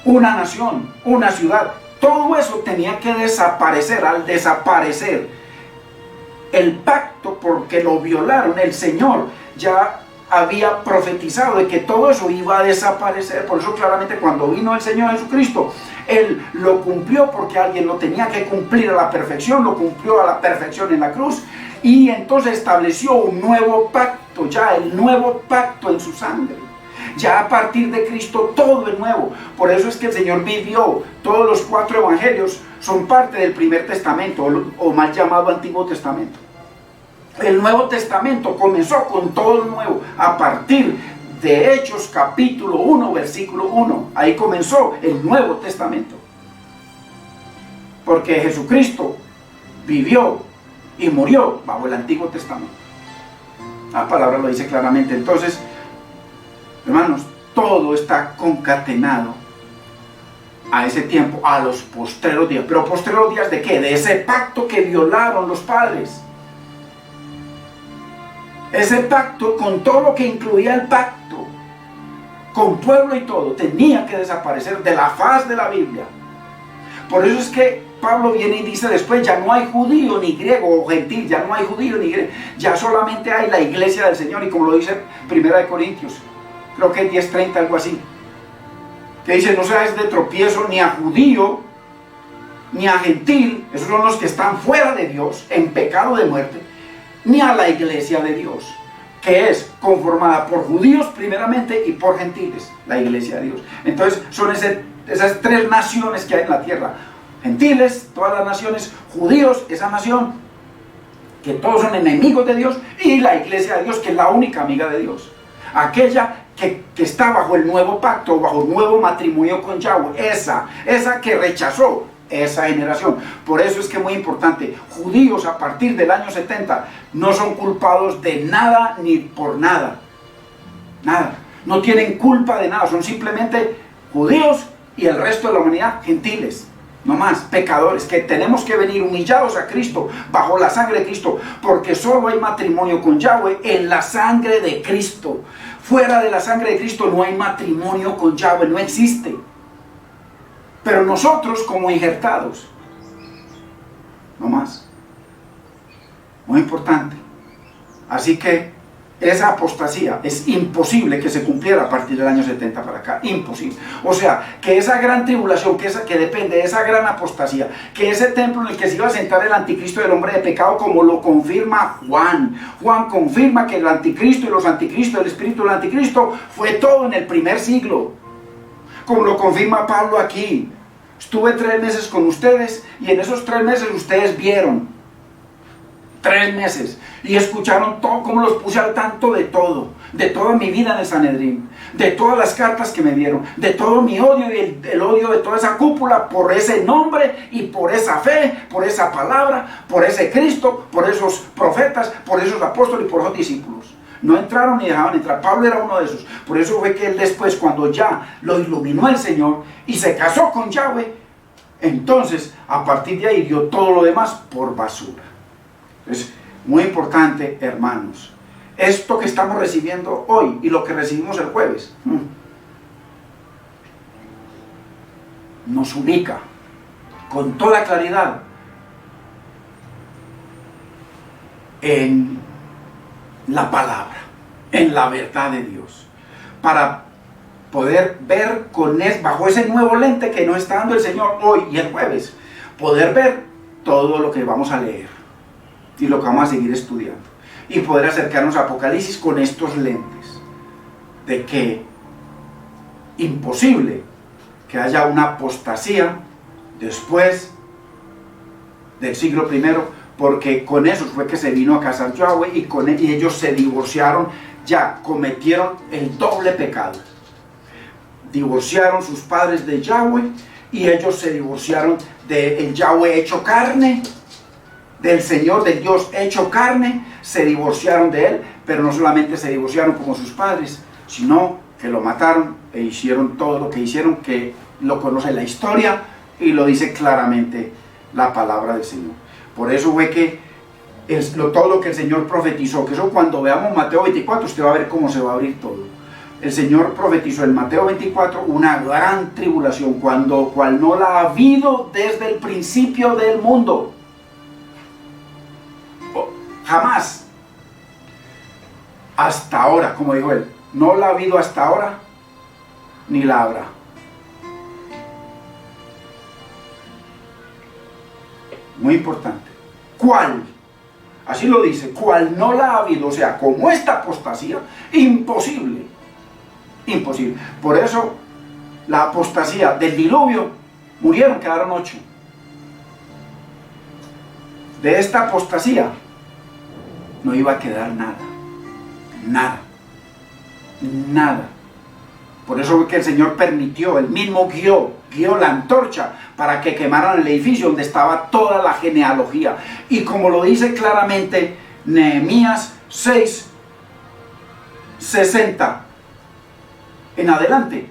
una nación, una ciudad. Todo eso tenía que desaparecer. Al desaparecer el pacto, porque lo violaron, el Señor ya había profetizado de que todo eso iba a desaparecer. Por eso claramente cuando vino el Señor Jesucristo, Él lo cumplió, porque alguien lo tenía que cumplir a la perfección, lo cumplió a la perfección en la cruz, y entonces estableció un nuevo pacto, ya el nuevo pacto en su sangre. Ya a partir de Cristo todo es nuevo. Por eso es que el Señor vivió. Todos los 4 evangelios son parte del primer testamento, o mal llamado Antiguo Testamento. El Nuevo Testamento comenzó con todo lo nuevo a partir de Hechos capítulo 1 versículo 1. Ahí comenzó el Nuevo Testamento, porque Jesucristo vivió y murió bajo el Antiguo Testamento. La palabra lo dice claramente. Entonces, hermanos, todo está concatenado a ese tiempo, a los postreros días. ¿Pero postreros días de qué? De ese pacto que violaron los padres. Ese pacto, con todo lo que incluía el pacto, con pueblo y todo, tenía que desaparecer de la faz de la Biblia. Por eso es que Pablo viene y dice después, ya no hay judío ni griego o gentil, ya no hay judío ni griego, ya solamente hay la iglesia del Señor. Y como lo dice 1 Corintios, creo que es 10:30, algo así, que dice, no seas de tropiezo ni a judío ni a gentil, esos son los que están fuera de Dios, en pecado de muerte, ni a la iglesia de Dios, que es conformada por judíos primeramente y por gentiles, la iglesia de Dios. Entonces son esas 3 naciones que hay en la tierra: gentiles, todas las naciones; judíos, esa nación que todos son enemigos de Dios; y la iglesia de Dios, que es la única amiga de Dios, aquella que está bajo el nuevo pacto, bajo el nuevo matrimonio con Yahweh, esa que rechazó esa generación. Por eso es que es muy importante, judíos a partir del año 70 no son culpados de nada ni por nada, no tienen culpa de nada, son simplemente judíos, y el resto de la humanidad gentiles, no más, pecadores, que tenemos que venir humillados a Cristo, bajo la sangre de Cristo, porque solo hay matrimonio con Yahweh en la sangre de Cristo. Fuera de la sangre de Cristo no hay matrimonio con Yahweh, no existe. Pero nosotros como injertados, no más. Muy importante. Así que esa apostasía es imposible que se cumpliera a partir del año 70 para acá, imposible. O sea, que esa gran tribulación, que depende de esa gran apostasía, que ese templo en el que se iba a sentar el anticristo del hombre de pecado, como lo confirma Juan. Juan confirma que el anticristo y los anticristos, el espíritu del anticristo, fue todo en el primer siglo. Como lo confirma Pablo aquí. Estuve 3 meses con ustedes y en esos 3 meses ustedes vieron. 3 meses. Y escucharon todo, cómo los puse al tanto de todo. De toda mi vida en el Sanedrín. De todas las cartas que me dieron. De todo mi odio y el odio de toda esa cúpula por ese nombre y por esa fe, por esa palabra, por ese Cristo, por esos profetas, por esos apóstoles y por esos discípulos. No entraron ni dejaban entrar. Pablo era uno de esos. Por eso fue que él después, cuando ya lo iluminó el Señor y se casó con Yahweh, entonces a partir de ahí dio todo lo demás por basura. Es muy importante, hermanos, esto que estamos recibiendo hoy y lo que recibimos el jueves nos ubica con toda claridad en la palabra, en la verdad de Dios, para poder ver bajo ese nuevo lente que nos está dando el Señor hoy y el jueves, poder ver todo lo que vamos a leer y lo que vamos a seguir estudiando y poder acercarnos a Apocalipsis con estos lentes de que imposible que haya una apostasía después del siglo I, porque con eso fue que se vino a casar Yahweh y ellos se divorciaron, ya cometieron el doble pecado. Divorciaron sus padres de Yahweh y ellos se divorciaron del Yahweh hecho carne, del Señor, del Dios hecho carne, se divorciaron de él, pero no solamente se divorciaron como sus padres, sino que lo mataron e hicieron todo lo que hicieron, que lo conoce la historia y lo dice claramente la palabra del Señor. Por eso fue que todo lo que el Señor profetizó, que eso cuando veamos Mateo 24, usted va a ver cómo se va a abrir todo. El Señor profetizó en Mateo 24 una gran tribulación, cual no la ha habido desde el principio del mundo. Jamás. Hasta ahora, como dijo él, no la ha habido hasta ahora, ni la habrá. Muy importante. ¿Cuál? Así lo dice, ¿cuál no la ha habido? O sea, como esta apostasía, imposible. Imposible. Por eso, la apostasía del diluvio, quedaron 8. De esta apostasía, no iba a quedar nada. Nada. Nada. Por eso fue que el Señor permitió, él mismo guió la antorcha para que quemaran el edificio donde estaba toda la genealogía. Y como lo dice claramente Nehemías 6, 60 en adelante,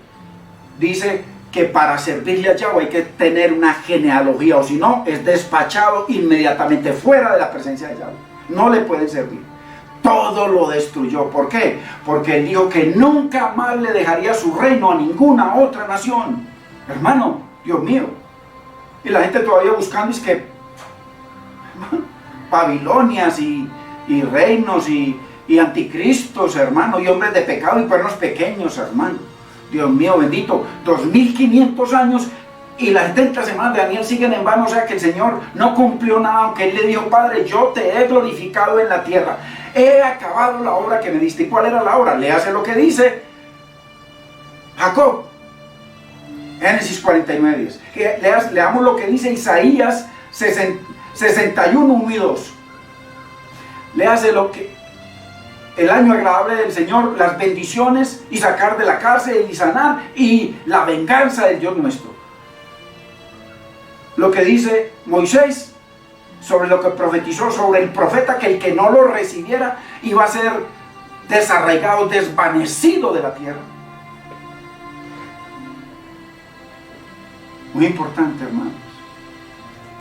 dice que para servirle a Yahweh hay que tener una genealogía, o si no, es despachado inmediatamente fuera de la presencia de Yahweh. No le pueden servir. Todo lo destruyó. ¿Por qué? Porque él dijo que nunca más le dejaría su reino a ninguna otra nación. Hermano, Dios mío. Y la gente todavía buscando es que Babilonias y reinos y anticristos, hermano, y hombres de pecado y cuernos pequeños, hermano. Dios mío, bendito. 2500 años y las 70 semanas de Daniel siguen en vano. O sea que el Señor no cumplió nada, aunque él le dijo: Padre, yo te he glorificado en la tierra, he acabado la obra que me diste. ¿Y cuál era la obra? Léase lo que dice Jacob, Génesis 49:10. Leamos lo que dice Isaías 61:1-2. Léase lo que el año agradable del Señor, las bendiciones y sacar de la cárcel y sanar, y la venganza del Dios nuestro. Lo que dice Moisés sobre lo que profetizó sobre el profeta, que el que no lo recibiera iba a ser desarraigado, desvanecido de la tierra. Muy importante, hermanos.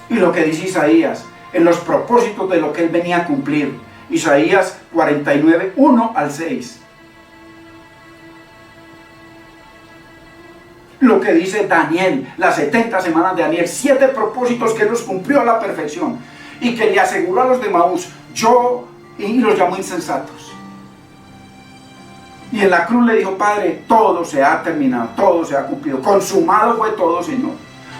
Y lo que dice Isaías en los propósitos de lo que él venía a cumplir. Isaías 49:1-6. lo que dice Daniel, las 70 semanas de Daniel, 7 propósitos que él los cumplió a la perfección y que le aseguró a los de Maús, y los llamó insensatos. Y en la cruz le dijo, Padre, todo se ha terminado, todo se ha cumplido, consumado fue todo, Señor.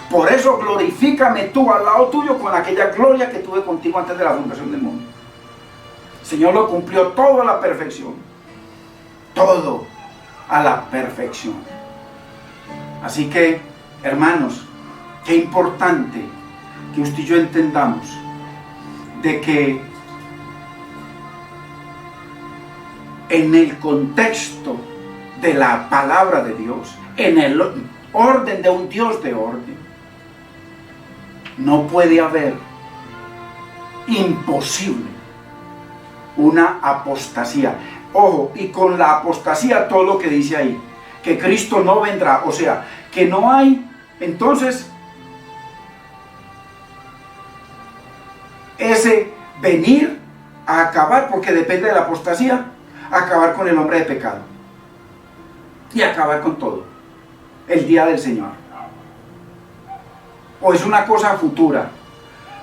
Por eso glorifícame tú al lado tuyo con aquella gloria que tuve contigo antes de la fundación del mundo. El Señor lo cumplió todo a la perfección, todo a la perfección. Así que, hermanos, qué importante que usted y yo entendamos de que en el contexto de la palabra de Dios, en el orden de un Dios de orden, no puede haber, imposible, una apostasía. Ojo, y con la apostasía todo lo que dice ahí, que Cristo no vendrá, o sea, que no hay, entonces, ese venir a acabar, porque depende de la apostasía, acabar con el hombre de pecado y acabar con todo el día del Señor. O es una cosa futura,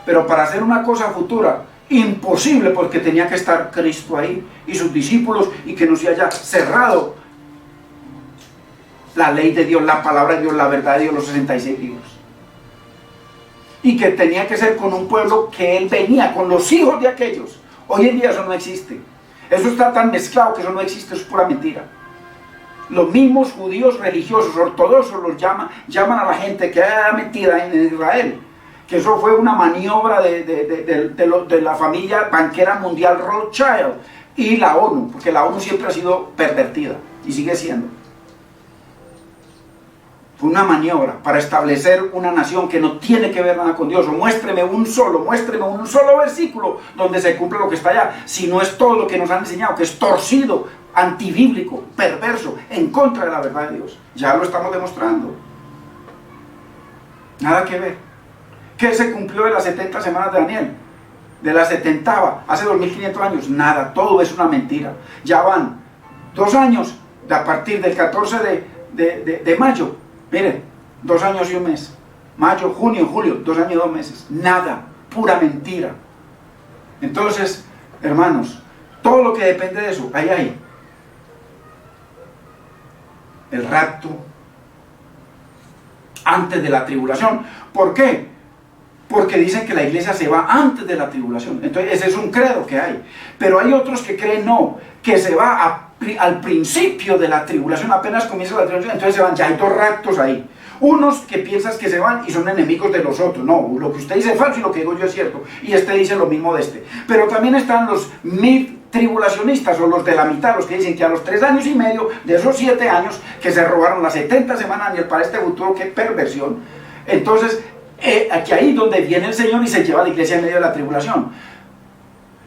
pero para hacer una cosa futura, imposible, porque tenía que estar Cristo ahí y sus discípulos, y que no se haya cerrado la ley de Dios, la palabra de Dios, la verdad de Dios, los 66 libros, y que tenía que ser con un pueblo que él venía, con los hijos de aquellos. Hoy en día eso no existe, eso está tan mezclado que eso no existe, eso es pura mentira. Los mismos judíos religiosos ortodoxos los llaman a la gente que era metida en Israel, que eso fue una maniobra de la familia banquera mundial Rothschild y la ONU, porque la ONU siempre ha sido pervertida y sigue siendo. Fue una maniobra para establecer una nación que no tiene que ver nada con Dios. O muéstreme un solo versículo donde se cumple lo que está allá, si no es todo lo que nos han enseñado, que es torcido, antibíblico, perverso, en contra de la verdad de Dios. Ya lo estamos demostrando. Nada que ver. ¿Qué se cumplió de las 70 semanas de Daniel? De las 70, hace 2500 años, nada, todo es una mentira. Ya van 2 años, a partir del 14 de mayo, miren, 2 años y 1 mes, mayo, junio, julio, 2 años y 2 meses, nada, pura mentira. Entonces, hermanos, todo lo que depende de eso, ahí, el rapto, antes de la tribulación. ¿Por qué? Porque dicen que la iglesia se va antes de la tribulación. Entonces ese es un credo que hay. Pero hay otros que creen no, que se va al principio de la tribulación, apenas comienza la tribulación, entonces se van. Ya hay 2 raptos ahí. Unos que piensan que se van y son enemigos de los otros. No, lo que usted dice es falso y lo que digo yo es cierto. Y este dice lo mismo de este. Pero también están los mid-tribulacionistas, o los de la mitad, los que dicen que a los 3 años y medio de esos 7 años que se robaron las 70 semanas para este futuro, qué perversión. Entonces, aquí ahí donde viene el Señor y se lleva a la iglesia en medio de la tribulación.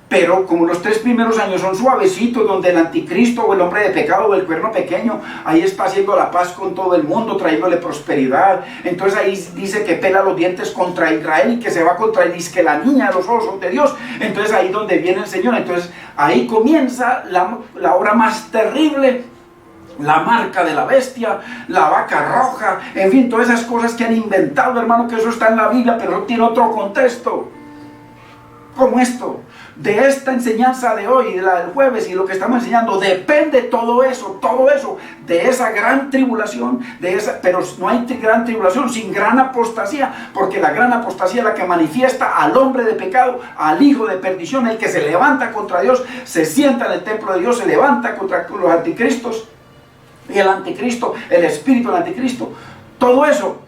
Pero como los 3 primeros años son suavecitos, donde el anticristo o el hombre de pecado o el cuerno pequeño ahí está haciendo la paz con todo el mundo, trayéndole prosperidad, entonces ahí dice que pela los dientes contra Israel y que se va contra que la niña de los ojos de Dios. Entonces ahí donde viene el Señor, entonces ahí comienza la obra más terrible, la marca de la bestia, la vaca roja, en fin, todas esas cosas que han inventado, hermano, que eso está en la Biblia, pero no tiene otro contexto como esto. De esta enseñanza de hoy, de la del jueves y lo que estamos enseñando, depende todo eso, de esa gran tribulación, pero no hay gran tribulación sin gran apostasía, porque la gran apostasía es la que manifiesta al hombre de pecado, al hijo de perdición, el que se levanta contra Dios, se sienta en el templo de Dios, se levanta contra los anticristos, y el anticristo, el espíritu del anticristo. Todo eso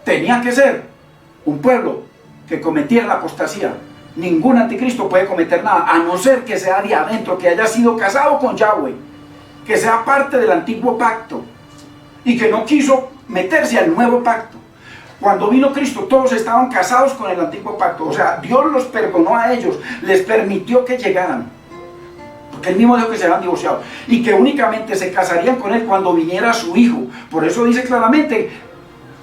tenía que ser un pueblo que cometiera la apostasía. Ningún anticristo puede cometer nada, a no ser que sea de adentro, que haya sido casado con Yahweh, que sea parte del antiguo pacto y que no quiso meterse al nuevo pacto. Cuando vino Cristo, todos estaban casados con el antiguo pacto, o sea, Dios los perdonó a ellos, les permitió que llegaran, porque él mismo dijo que se habían divorciado y que únicamente se casarían con él cuando viniera su hijo. Por eso dice claramente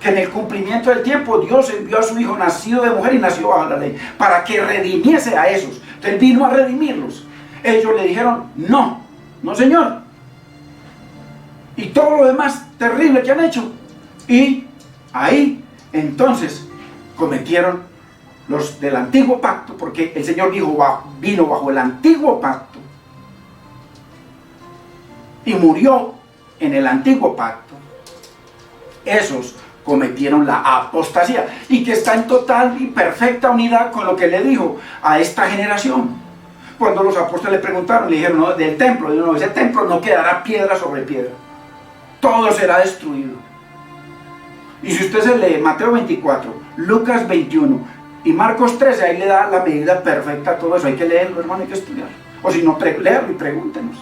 que en el cumplimiento del tiempo Dios envió a su hijo nacido de mujer y nacido bajo la ley, para que redimiese a esos. Entonces vino a redimirlos. Ellos le dijeron, no, no Señor. Y todo lo demás terrible que han hecho, Y ahí entonces cometieron los del antiguo pacto, porque el Señor vino bajo el antiguo pacto y murió en el antiguo pacto. Esos cometieron la apostasía, y que está en total y perfecta unidad con lo que le dijo a esta generación. Cuando los apóstoles le preguntaron, le dijeron, no, del templo, no, ese templo no quedará piedra sobre piedra, todo será destruido. Y si usted se lee Mateo 24, Lucas 21 y Marcos 13, ahí le da la medida perfecta a todo eso. Hay que leerlo, hermano, hay que estudiarlo. O si no, léalo y pregúntenos,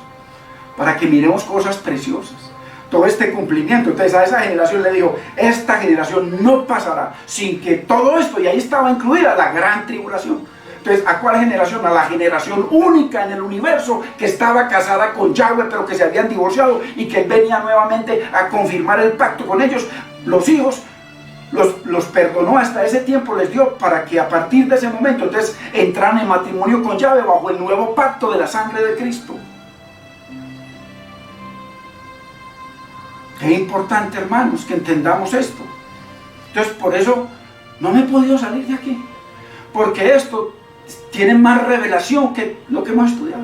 para que miremos cosas preciosas. Todo este cumplimiento. Entonces a esa generación le dijo, esta generación no pasará sin que todo esto, y ahí estaba incluida la gran tribulación. Entonces, ¿a cuál generación? A la generación única en el universo que estaba casada con Yahweh, pero que se habían divorciado, y que él venía nuevamente a confirmar el pacto con ellos. Los hijos los perdonó hasta ese tiempo, les dio para que a partir de ese momento entonces entraran en matrimonio con Yahweh bajo el nuevo pacto de la sangre de Cristo. Qué importante, hermanos, que entendamos esto. Entonces, por eso no me he podido salir de aquí, porque esto tiene más revelación que lo que hemos estudiado.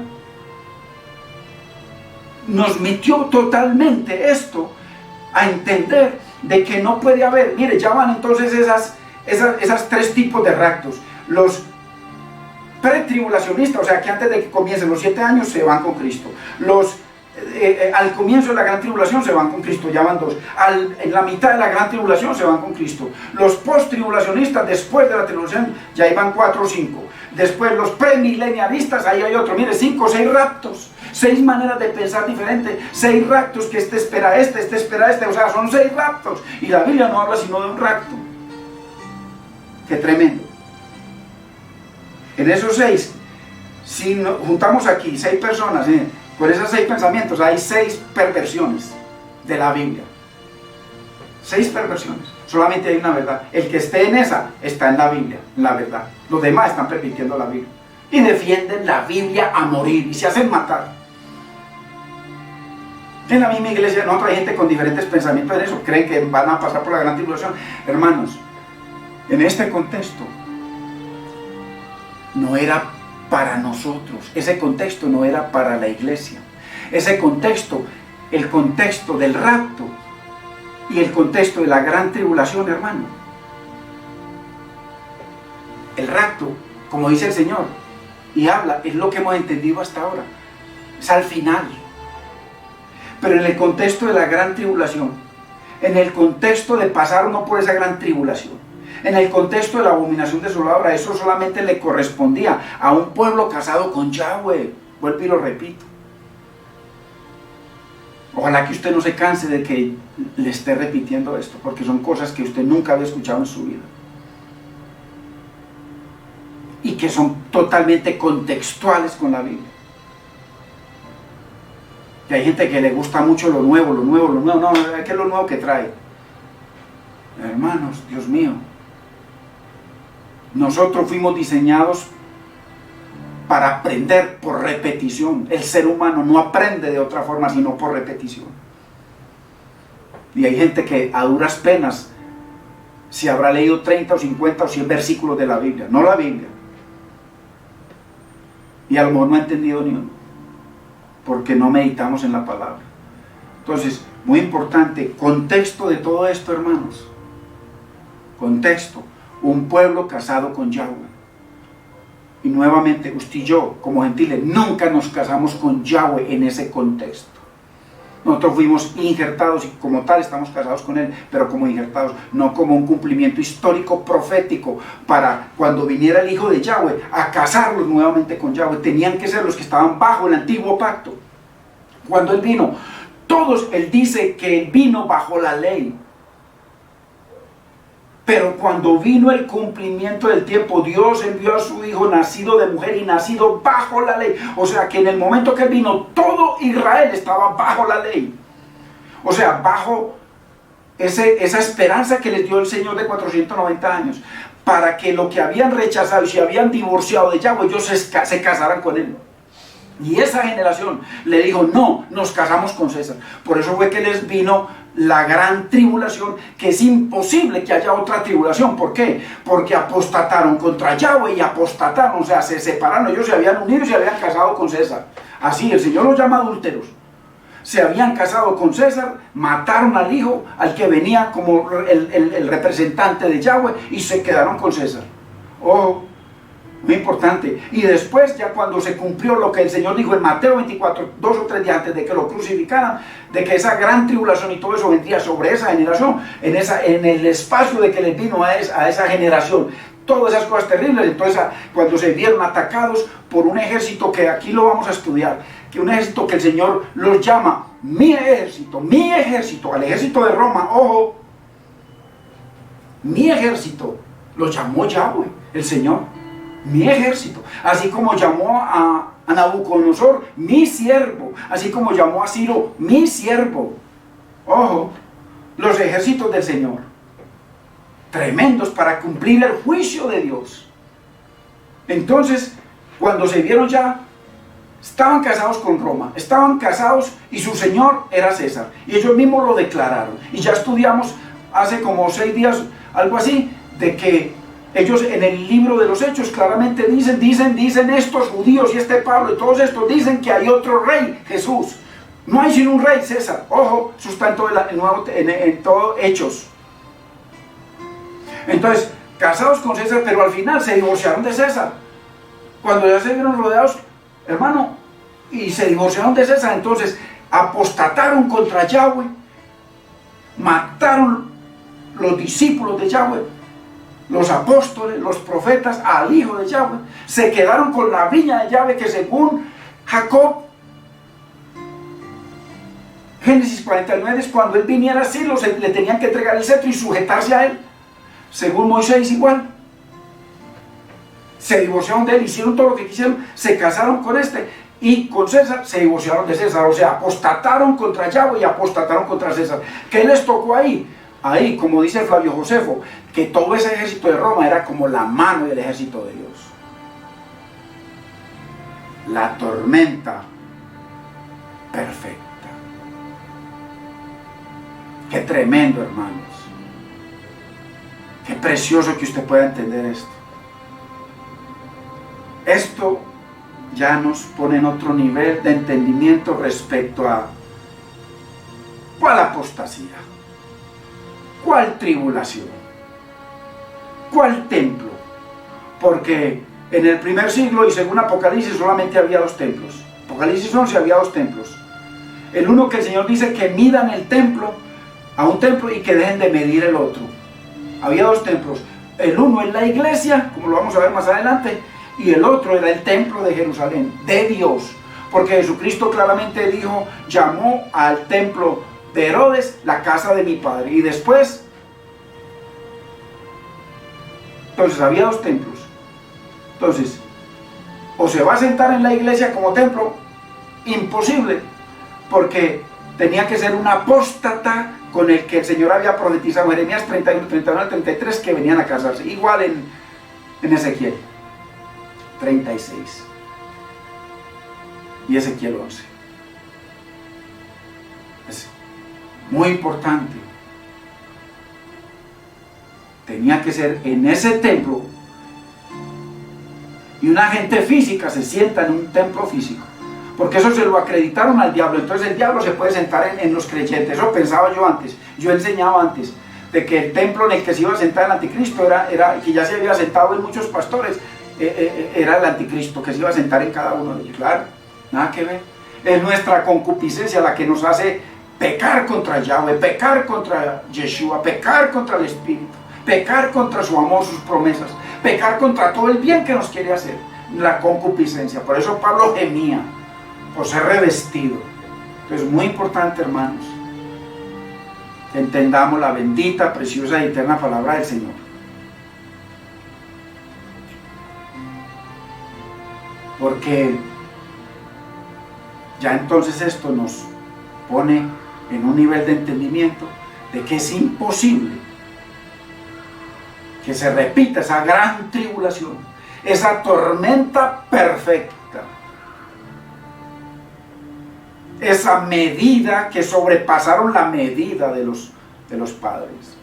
Nos metió totalmente esto a entender de que no puede haber. Mire, ya van entonces esas tres tipos de raptos. Los pretribulacionistas, o sea que antes de que comiencen los 7 años se van con Cristo. Los al comienzo de la gran tribulación se van con Cristo, ya van 2. En la mitad de la gran tribulación se van con Cristo. Los post-tribulacionistas después de la tribulación ya iban 4 o 5. Después los premilenialistas, ahí hay otro, mire, 5 o 6 raptos, 6 maneras de pensar diferentes, 6 raptos, que este espera este, o sea, son 6 raptos, y la Biblia no habla sino de un rapto. Qué tremendo. En esos 6, si juntamos aquí 6 personas, con esos 6 pensamientos, hay 6 perversiones de la Biblia. 6 perversiones. Solamente hay una verdad. El que esté en esa, está en la Biblia, en la verdad. Los demás están permitiendo la Biblia. Y defienden la Biblia a morir, y se hacen matar. En la misma iglesia, no hay gente con diferentes pensamientos en eso. Creen que van a pasar por la gran tribulación. Hermanos, en este contexto, no era para nosotros. Ese contexto no era para la iglesia. Ese contexto, el contexto del rapto y el contexto de la gran tribulación, hermano. El rapto, como dice el Señor, y habla, es lo que hemos entendido hasta ahora. Es al final. Pero en el contexto de la gran tribulación, en el contexto de pasar uno por esa gran tribulación, en el contexto de la abominación desoladora, eso solamente le correspondía a un pueblo casado con Yahweh. Vuelvo y lo repito. Ojalá que usted no se canse de que le esté repitiendo esto, porque son cosas que usted nunca había escuchado en su vida. Y que son totalmente contextuales con la Biblia. Y hay gente que le gusta mucho lo nuevo. No, ¿qué es lo nuevo que trae? Hermanos, Dios mío. Nosotros fuimos diseñados para aprender por repetición. El ser humano no aprende de otra forma sino por repetición. Y hay gente que a duras penas se habrá leído 30 o 50 o 100 versículos de la Biblia, no la Biblia. Y a lo mejor no ha entendido ni uno, porque no meditamos en la palabra. Entonces, muy importante, contexto de todo esto, hermanos. Contexto. Un pueblo casado con Yahweh. Y nuevamente, usted y yo, como gentiles, nunca nos casamos con Yahweh en ese contexto. Nosotros fuimos injertados y como tal estamos casados con Él, pero como injertados, no como un cumplimiento histórico profético para cuando viniera el Hijo de Yahweh a casarlos nuevamente con Yahweh. Tenían que ser los que estaban bajo el antiguo pacto. Cuando Él vino, Él dice que Él vino bajo la ley. Pero cuando vino el cumplimiento del tiempo, Dios envió a su Hijo nacido de mujer y nacido bajo la ley. O sea que en el momento que vino, todo Israel estaba bajo la ley. O sea, bajo esa esperanza que les dio el Señor de 490 años. Para que lo que habían rechazado y se habían divorciado de Yahweh, ellos se casaran con Él. Y esa generación le dijo, no, nos casamos con César. Por eso fue que les vino la gran tribulación, que es imposible que haya otra tribulación. ¿Por qué? Porque apostataron contra Yahweh y apostataron, o sea, se separaron. Ellos se habían unido y se habían casado con César. Así, el Señor los llama adúlteros. Se habían casado con César, mataron al hijo, al que venía como el representante de Yahweh, y se quedaron con César. Ojo, muy importante. Y después, ya cuando se cumplió lo que el Señor dijo en Mateo 24, 2 o 3 días antes de que lo crucificaran, de que esa gran tribulación y todo eso vendría sobre esa generación, en el espacio de que les vino a esa generación, todas esas cosas terribles. Entonces, cuando se vieron atacados por un ejército, que aquí lo vamos a estudiar, que un ejército que el Señor los llama mi ejército, al ejército de Roma, ojo, mi ejército, lo llamó Yahweh, el Señor, mi ejército, así como llamó a Nabucodonosor, mi siervo, así como llamó a Ciro, mi siervo. Ojo, los ejércitos del Señor, tremendos para cumplir el juicio de Dios. Entonces, cuando se vieron ya, estaban casados con Roma, estaban casados y su señor era César, y ellos mismos lo declararon. Y ya estudiamos hace como 6 días, algo así, de que ellos en el libro de los Hechos claramente dicen estos judíos y este Pablo y todos estos dicen que hay otro rey, Jesús. No hay sino un rey, César. Ojo, eso está en todo Hechos. Entonces, casados con César, pero al final se divorciaron de César. Cuando ya se vieron rodeados, hermano, y se divorciaron de César, entonces apostataron contra Yahweh, mataron los discípulos de Yahweh, los apóstoles, los profetas, al hijo de Yahweh, se quedaron con la viña de Yahweh, que según Jacob, Génesis 49, cuando él viniera así, le tenían que entregar el cetro y sujetarse a él. Según Moisés igual, se divorciaron de él, hicieron todo lo que quisieron, se casaron con y con César se divorciaron de César, o sea, apostataron contra Yahweh y apostataron contra César. ¿Qué les tocó ahí? Ahí, como dice Flavio Josefo, que todo ese ejército de Roma era como la mano del ejército de Dios. La tormenta perfecta. Qué tremendo, hermanos. Qué precioso que usted pueda entender esto. Esto ya nos pone en otro nivel de entendimiento respecto a cuál apostasía, cuál tribulación, cuál templo. Porque en el primer siglo y según Apocalipsis solamente había 2 templos. Apocalipsis 11 había 2 templos. El uno que el Señor dice que midan el templo a un templo y que dejen de medir el otro. Había 2 templos. El uno es la iglesia, como lo vamos a ver más adelante, y el otro era el templo de Jerusalén, de Dios. Porque Jesucristo claramente dijo, llamó al templo de Herodes la casa de mi padre. Y después, entonces había 2 templos. Entonces, o se va a sentar en la iglesia como templo, imposible, porque tenía que ser un apóstata con el que el Señor había profetizado Jeremías 31, 31, 33, que venían a casarse, igual en Ezequiel 36 y Ezequiel 11. Es muy importante. Tenía que ser en ese templo, y una gente física se sienta en un templo físico, porque eso se lo acreditaron al diablo. Entonces el diablo se puede sentar en los creyentes. Eso pensaba yo antes, yo enseñaba antes, de que el templo en el que se iba a sentar el anticristo era que ya se había sentado en muchos pastores, era el anticristo que se iba a sentar en cada uno de ellos. Claro, nada que ver. Es nuestra concupiscencia la que nos hace pecar contra Yahweh, pecar contra Yeshua, pecar contra el Espíritu, pecar contra su amor, sus promesas, pecar contra todo el bien que nos quiere hacer. La concupiscencia. Por eso Pablo gemía por ser revestido. Entonces, muy importante, hermanos, que entendamos la bendita, preciosa y eterna palabra del Señor. Porque ya entonces esto nos pone en un nivel de entendimiento de que es imposible que se repita esa gran tribulación, esa tormenta perfecta. esa medida que sobrepasaron la medida de los padres.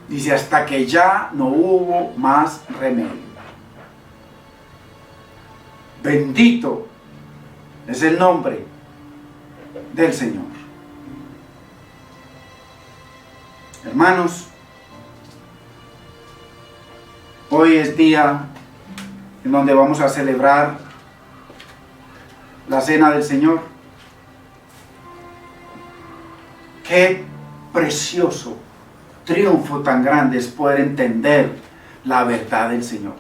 Dice, hasta que ya no hubo más remedio. Bendito es el nombre del Señor. Hermanos, hoy es día en donde vamos a celebrar la cena del Señor. Qué precioso triunfo tan grande es poder entender la verdad del Señor,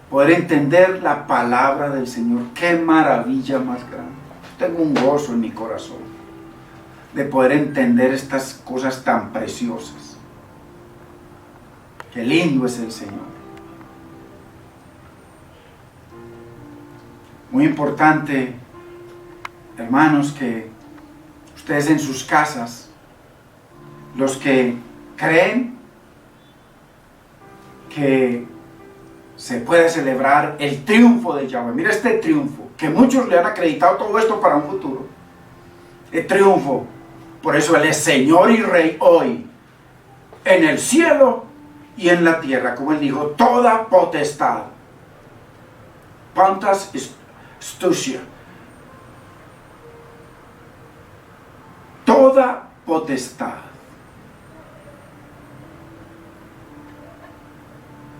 poder entender la palabra del Señor. Qué maravilla más grande. Tengo un gozo en mi corazón de poder entender estas cosas tan preciosas. Qué lindo es el Señor. Muy importante, hermanos, que ustedes en sus casas, los que creen que se puede celebrar el triunfo de Yahweh. Mira este triunfo, que muchos le han acreditado todo esto para un futuro. El triunfo. Por eso Él es Señor y Rey hoy, en el cielo y en la tierra. Como Él dijo, toda potestad. Pantas Stusia. Toda potestad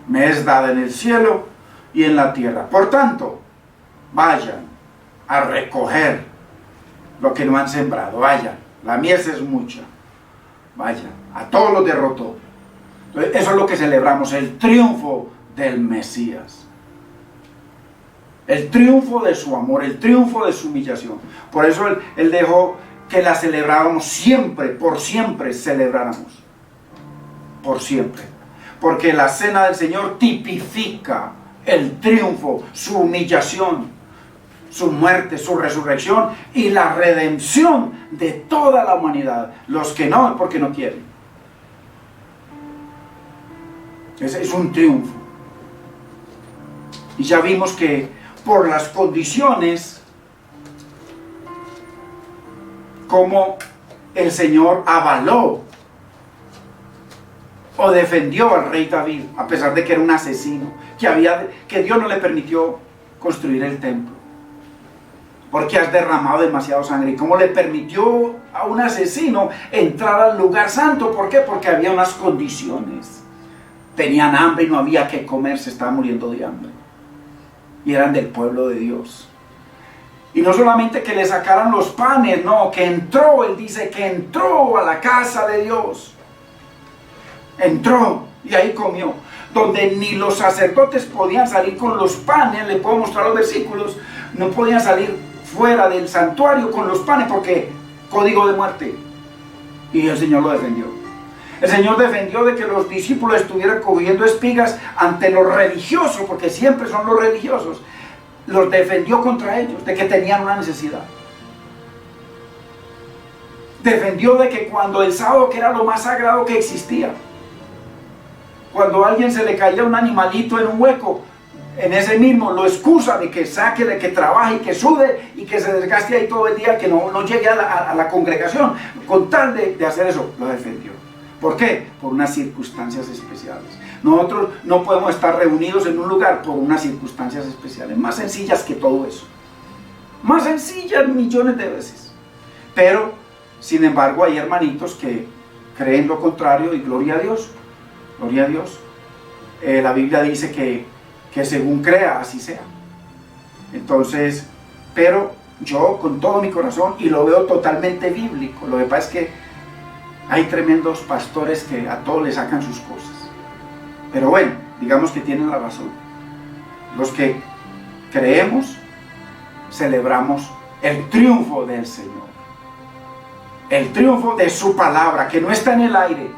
me es dada en el cielo y en la tierra. Por tanto, vayan a recoger lo que no han sembrado. Vayan, la mies es mucha. Vayan, a todos los derrotó. Entonces, eso es lo que celebramos, el triunfo del Mesías. El triunfo de su amor, el triunfo de su humillación. Por eso Él dejó que la celebrábamos siempre, por siempre celebráramos. Por siempre. Porque la cena del Señor tipifica el triunfo, su humillación, su muerte, su resurrección y la redención de toda la humanidad. Los que no, porque no quieren. Ese es un triunfo. Y ya vimos que por las condiciones, como el Señor avaló o defendió al rey David, a pesar de que era un asesino, que Dios no le permitió construir el templo, porque has derramado demasiado sangre. Y cómo le permitió a un asesino entrar al lugar santo. ¿Por qué? Porque había unas condiciones. Tenían hambre y no había que comer, se estaban muriendo de hambre. Y eran del pueblo de Dios. Y no solamente que le sacaran los panes, no, que entró, Él dice que entró a la casa de Dios. Entró y ahí comió. Donde ni los sacerdotes podían salir con los panes, le puedo mostrar los versículos, no podían salir fuera del santuario con los panes porque código de muerte. Y el Señor lo defendió. El Señor defendió de que los discípulos estuvieran cogiendo espigas ante los religiosos, porque siempre son los religiosos. Los defendió contra ellos, de que tenían una necesidad. Defendió de que cuando el sábado, que era lo más sagrado que existía, cuando a alguien se le caía un animalito en un hueco, en ese mismo lo excusa de que saque, de que trabaje y que sude y que se desgaste ahí todo el día, que no llegue a la congregación, con tal de hacer eso, lo defendió. ¿Por qué? Por unas circunstancias especiales. Nosotros no podemos estar reunidos en un lugar por unas circunstancias especiales, más sencillas que todo eso. Más sencillas millones de veces. Pero, sin embargo, hay hermanitos que creen lo contrario y gloria a Dios. Gloria a Dios. La Biblia dice que según crea, así sea. Entonces, pero yo con todo mi corazón, y lo veo totalmente bíblico, lo que pasa es que hay tremendos pastores que a todos le sacan sus cosas. Pero bueno, digamos que tienen la razón. Los que creemos, celebramos el triunfo del Señor. El triunfo de su palabra, que no está en el aire,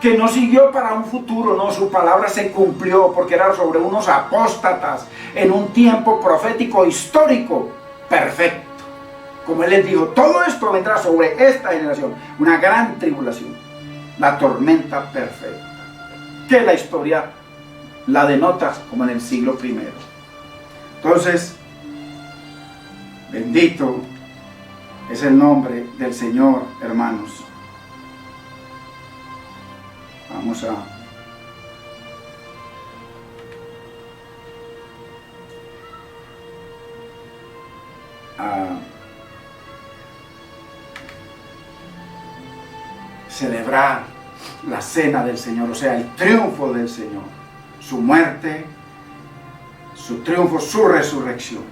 que no siguió para un futuro, no, su palabra se cumplió porque era sobre unos apóstatas en un tiempo profético histórico perfecto. Como Él les dijo, todo esto vendrá sobre esta generación, una gran tribulación, la tormenta perfecta, que la historia la denota como en el siglo I. Entonces, Bendito es el nombre del Señor, hermanos. Vamos a celebrar la cena del Señor, o sea, el triunfo del Señor, su muerte, su triunfo, su resurrección,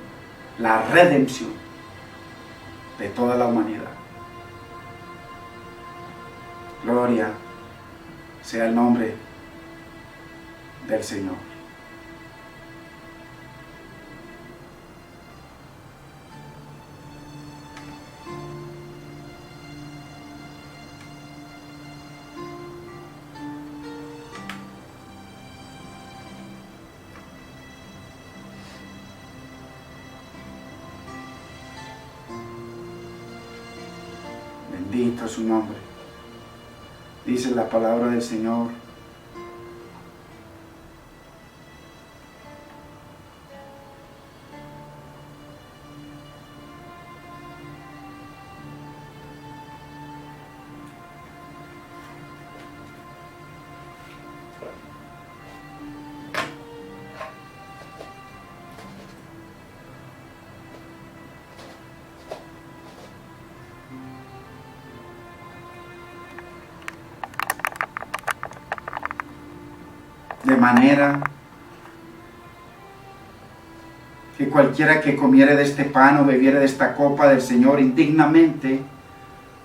la redención de toda la humanidad. Gloria sea el nombre del Señor. Bendito es su nombre. Dice la palabra del Señor: de manera que cualquiera que comiere de este pan o bebiere de esta copa del Señor indignamente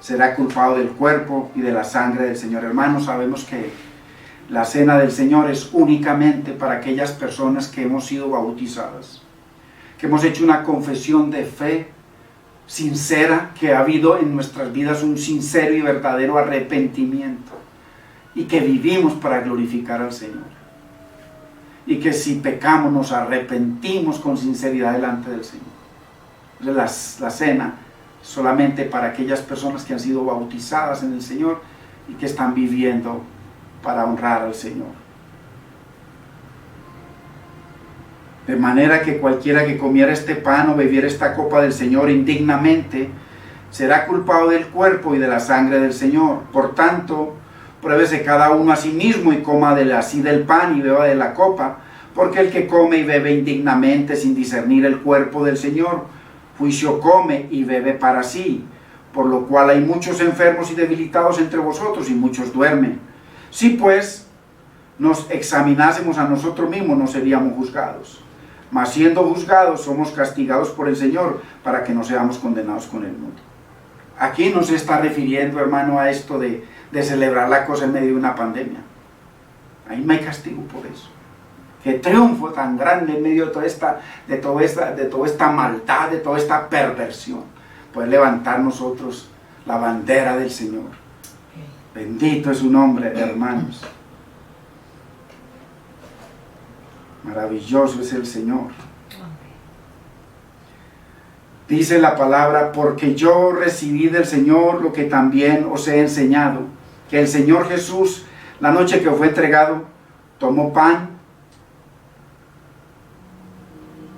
será culpado del cuerpo y de la sangre del Señor. Hermanos, sabemos que la cena del Señor es únicamente para aquellas personas que hemos sido bautizadas, que hemos hecho una confesión de fe sincera, que ha habido en nuestras vidas un sincero y verdadero arrepentimiento y que vivimos para glorificar al Señor. Y que si pecamos nos arrepentimos con sinceridad delante del Señor. La cena solamente para aquellas personas que han sido bautizadas en el Señor y que están viviendo para honrar al Señor. De manera que cualquiera que comiera este pan o bebiera esta copa del Señor indignamente será culpado del cuerpo y de la sangre del Señor. Por tanto, pruébese cada uno a sí mismo y coma así del pan y beba de la copa, porque el que come y bebe indignamente sin discernir el cuerpo del Señor, juicio come y bebe para sí, por lo cual hay muchos enfermos y debilitados entre vosotros y muchos duermen. Si pues nos examinásemos a nosotros mismos, no seríamos juzgados, mas siendo juzgados somos castigados por el Señor, para que no seamos condenados con el mundo. Aquí no se está refiriendo, hermano, a esto de celebrar la cosa en medio de una pandemia. Ahí no hay castigo por eso. Qué triunfo tan grande en medio de toda esta maldad, de toda esta perversión. Poder levantar nosotros la bandera del Señor. Bendito es su nombre, hermanos. Maravilloso es el Señor. Dice la palabra: porque yo recibí del Señor lo que también os he enseñado, que el Señor Jesús, la noche que fue entregado, tomó pan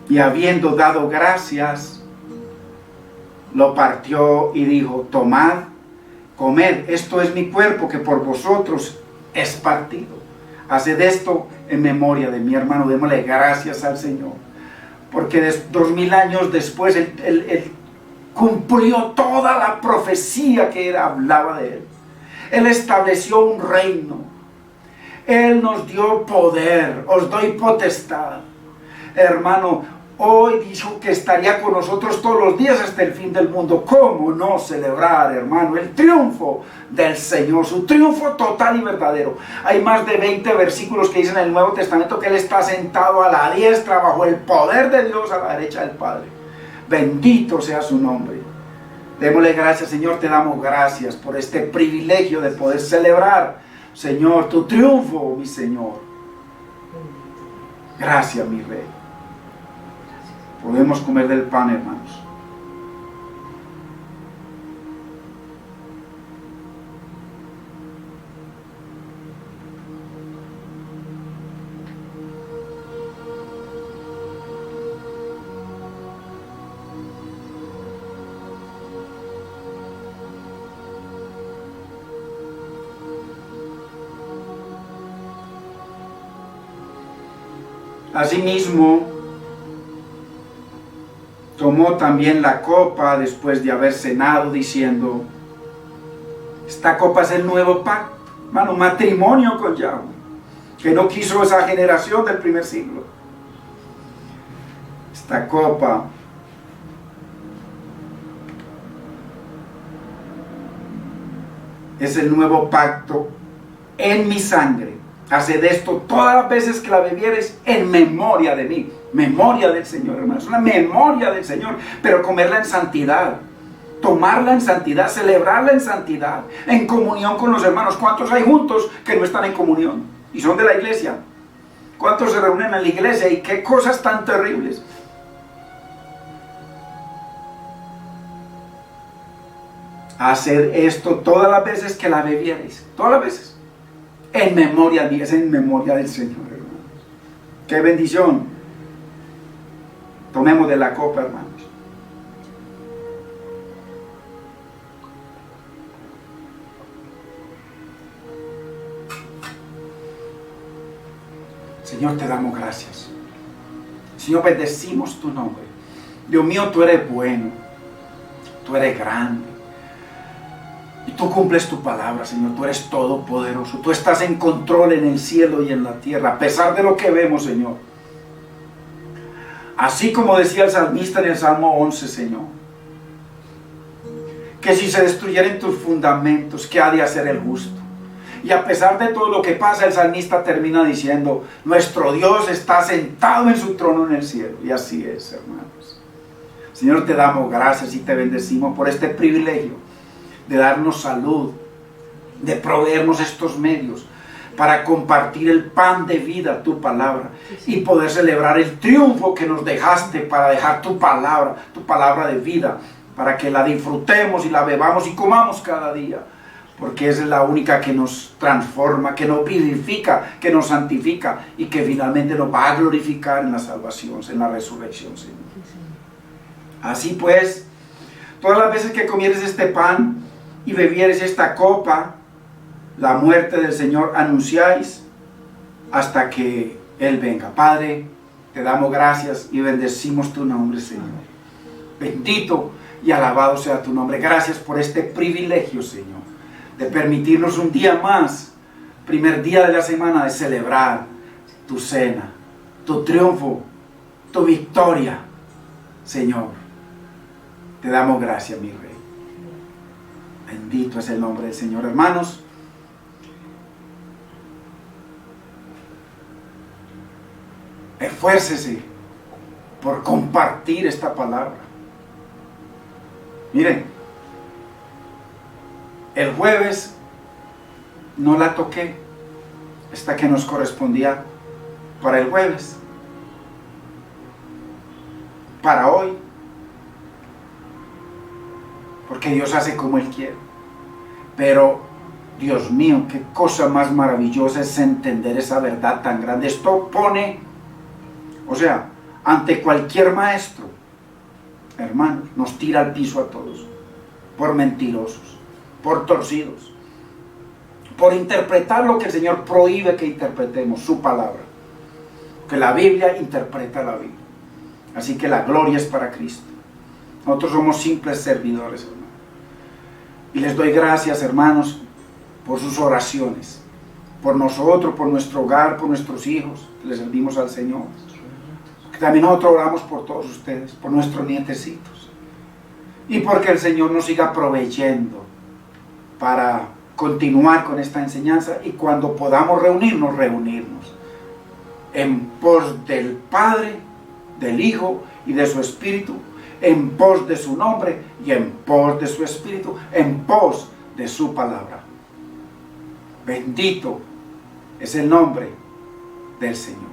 y habiendo dado gracias, lo partió y dijo: tomad, comed, esto es mi cuerpo que por vosotros es partido. Haced esto en memoria de mí. Hermano, démosle gracias al Señor, porque 2000 años después Él cumplió toda la profecía que hablaba de Él. Él estableció un reino. Él nos dio poder. Os doy potestad. Hermano, hoy dijo que estaría con nosotros todos los días hasta el fin del mundo. ¿Cómo no celebrar, hermano, el triunfo del Señor? Su triunfo total y verdadero. Hay más de 20 versículos que dicen en el Nuevo Testamento que Él está sentado a la diestra bajo el poder de Dios a la derecha del Padre. Bendito sea su nombre. Démosle gracias, Señor. Te damos gracias por este privilegio de poder celebrar, Señor, tu triunfo, mi Señor. Gracias, mi Rey. Podemos comer del pan, hermanos. Asimismo, tomó también la copa después de haber cenado, diciendo: esta copa es el nuevo pacto, hermano, matrimonio con Yahweh, que no quiso esa generación del primer siglo. Esta copa es el nuevo pacto en mi sangre. Haced esto todas las veces que la bebieres en memoria de mí. Memoria del Señor, hermanos. Una memoria del Señor, pero comerla en santidad. Tomarla en santidad, celebrarla en santidad, en comunión con los hermanos. ¿Cuántos hay juntos que no están en comunión y son de la iglesia? ¿Cuántos se reúnen en la iglesia y qué cosas tan terribles? Haced esto todas las veces que la bebierais, todas las veces, en memoria de, es en memoria del Señor, hermanos. ¡Qué bendición! Tomemos de la copa, hermanos. Señor, te damos gracias. Señor, bendecimos tu nombre. Dios mío, tú eres bueno, tú eres grande. Y tú cumples tu palabra, Señor. Tú eres todopoderoso. Tú estás en control en el cielo y en la tierra, a pesar de lo que vemos, Señor. Así como decía el salmista en el Salmo 11, Señor, que si se destruyeran tus fundamentos, ¿qué ha de hacer el justo? Y a pesar de todo lo que pasa, el salmista termina diciendo: nuestro Dios está sentado en su trono en el cielo. Y así es, hermanos. Señor, te damos gracias y te bendecimos por este privilegio de darnos salud, de proveernos estos medios para compartir el pan de vida, tu palabra, y poder celebrar el triunfo que nos dejaste para dejar tu palabra de vida, para que la disfrutemos y la bebamos y comamos cada día, porque esa es la única que nos transforma, que nos vivifica, que nos santifica y que finalmente nos va a glorificar en la salvación, en la resurrección, Señor. Así pues, todas las veces que comieres este pan y bebieres esta copa, la muerte del Señor anunciáis hasta que Él venga. Padre, te damos gracias y bendecimos tu nombre, Señor. Bendito y alabado sea tu nombre. Gracias por este privilegio, Señor, de permitirnos un día más, primer día de la semana, de celebrar tu cena, tu triunfo, tu victoria, Señor. Te damos gracias, mi Rey. Bendito es el nombre del Señor, hermanos. Esfuércese por compartir esta palabra. Miren, el jueves no la toqué, esta que nos correspondía para el jueves. Para hoy, porque Dios hace como Él quiere. Pero, Dios mío, qué cosa más maravillosa es entender esa verdad tan grande. Esto pone, o sea, ante cualquier maestro, hermanos, nos tira al piso a todos, por mentirosos, por torcidos, por interpretar lo que el Señor prohíbe que interpretemos, su palabra. Que la Biblia interpreta la Biblia. Así que la gloria es para Cristo. Nosotros somos simples servidores, hermanos. Y les doy gracias, hermanos, por sus oraciones, por nosotros, por nuestro hogar, por nuestros hijos, que les servimos al Señor. Que también nosotros oramos por todos ustedes, por nuestros nietecitos. Y porque el Señor nos siga proveyendo para continuar con esta enseñanza y cuando podamos reunirnos en pos del Padre, del Hijo y de su Espíritu, en pos de su nombre y en pos de su Espíritu, en pos de su palabra. Bendito es el nombre del Señor.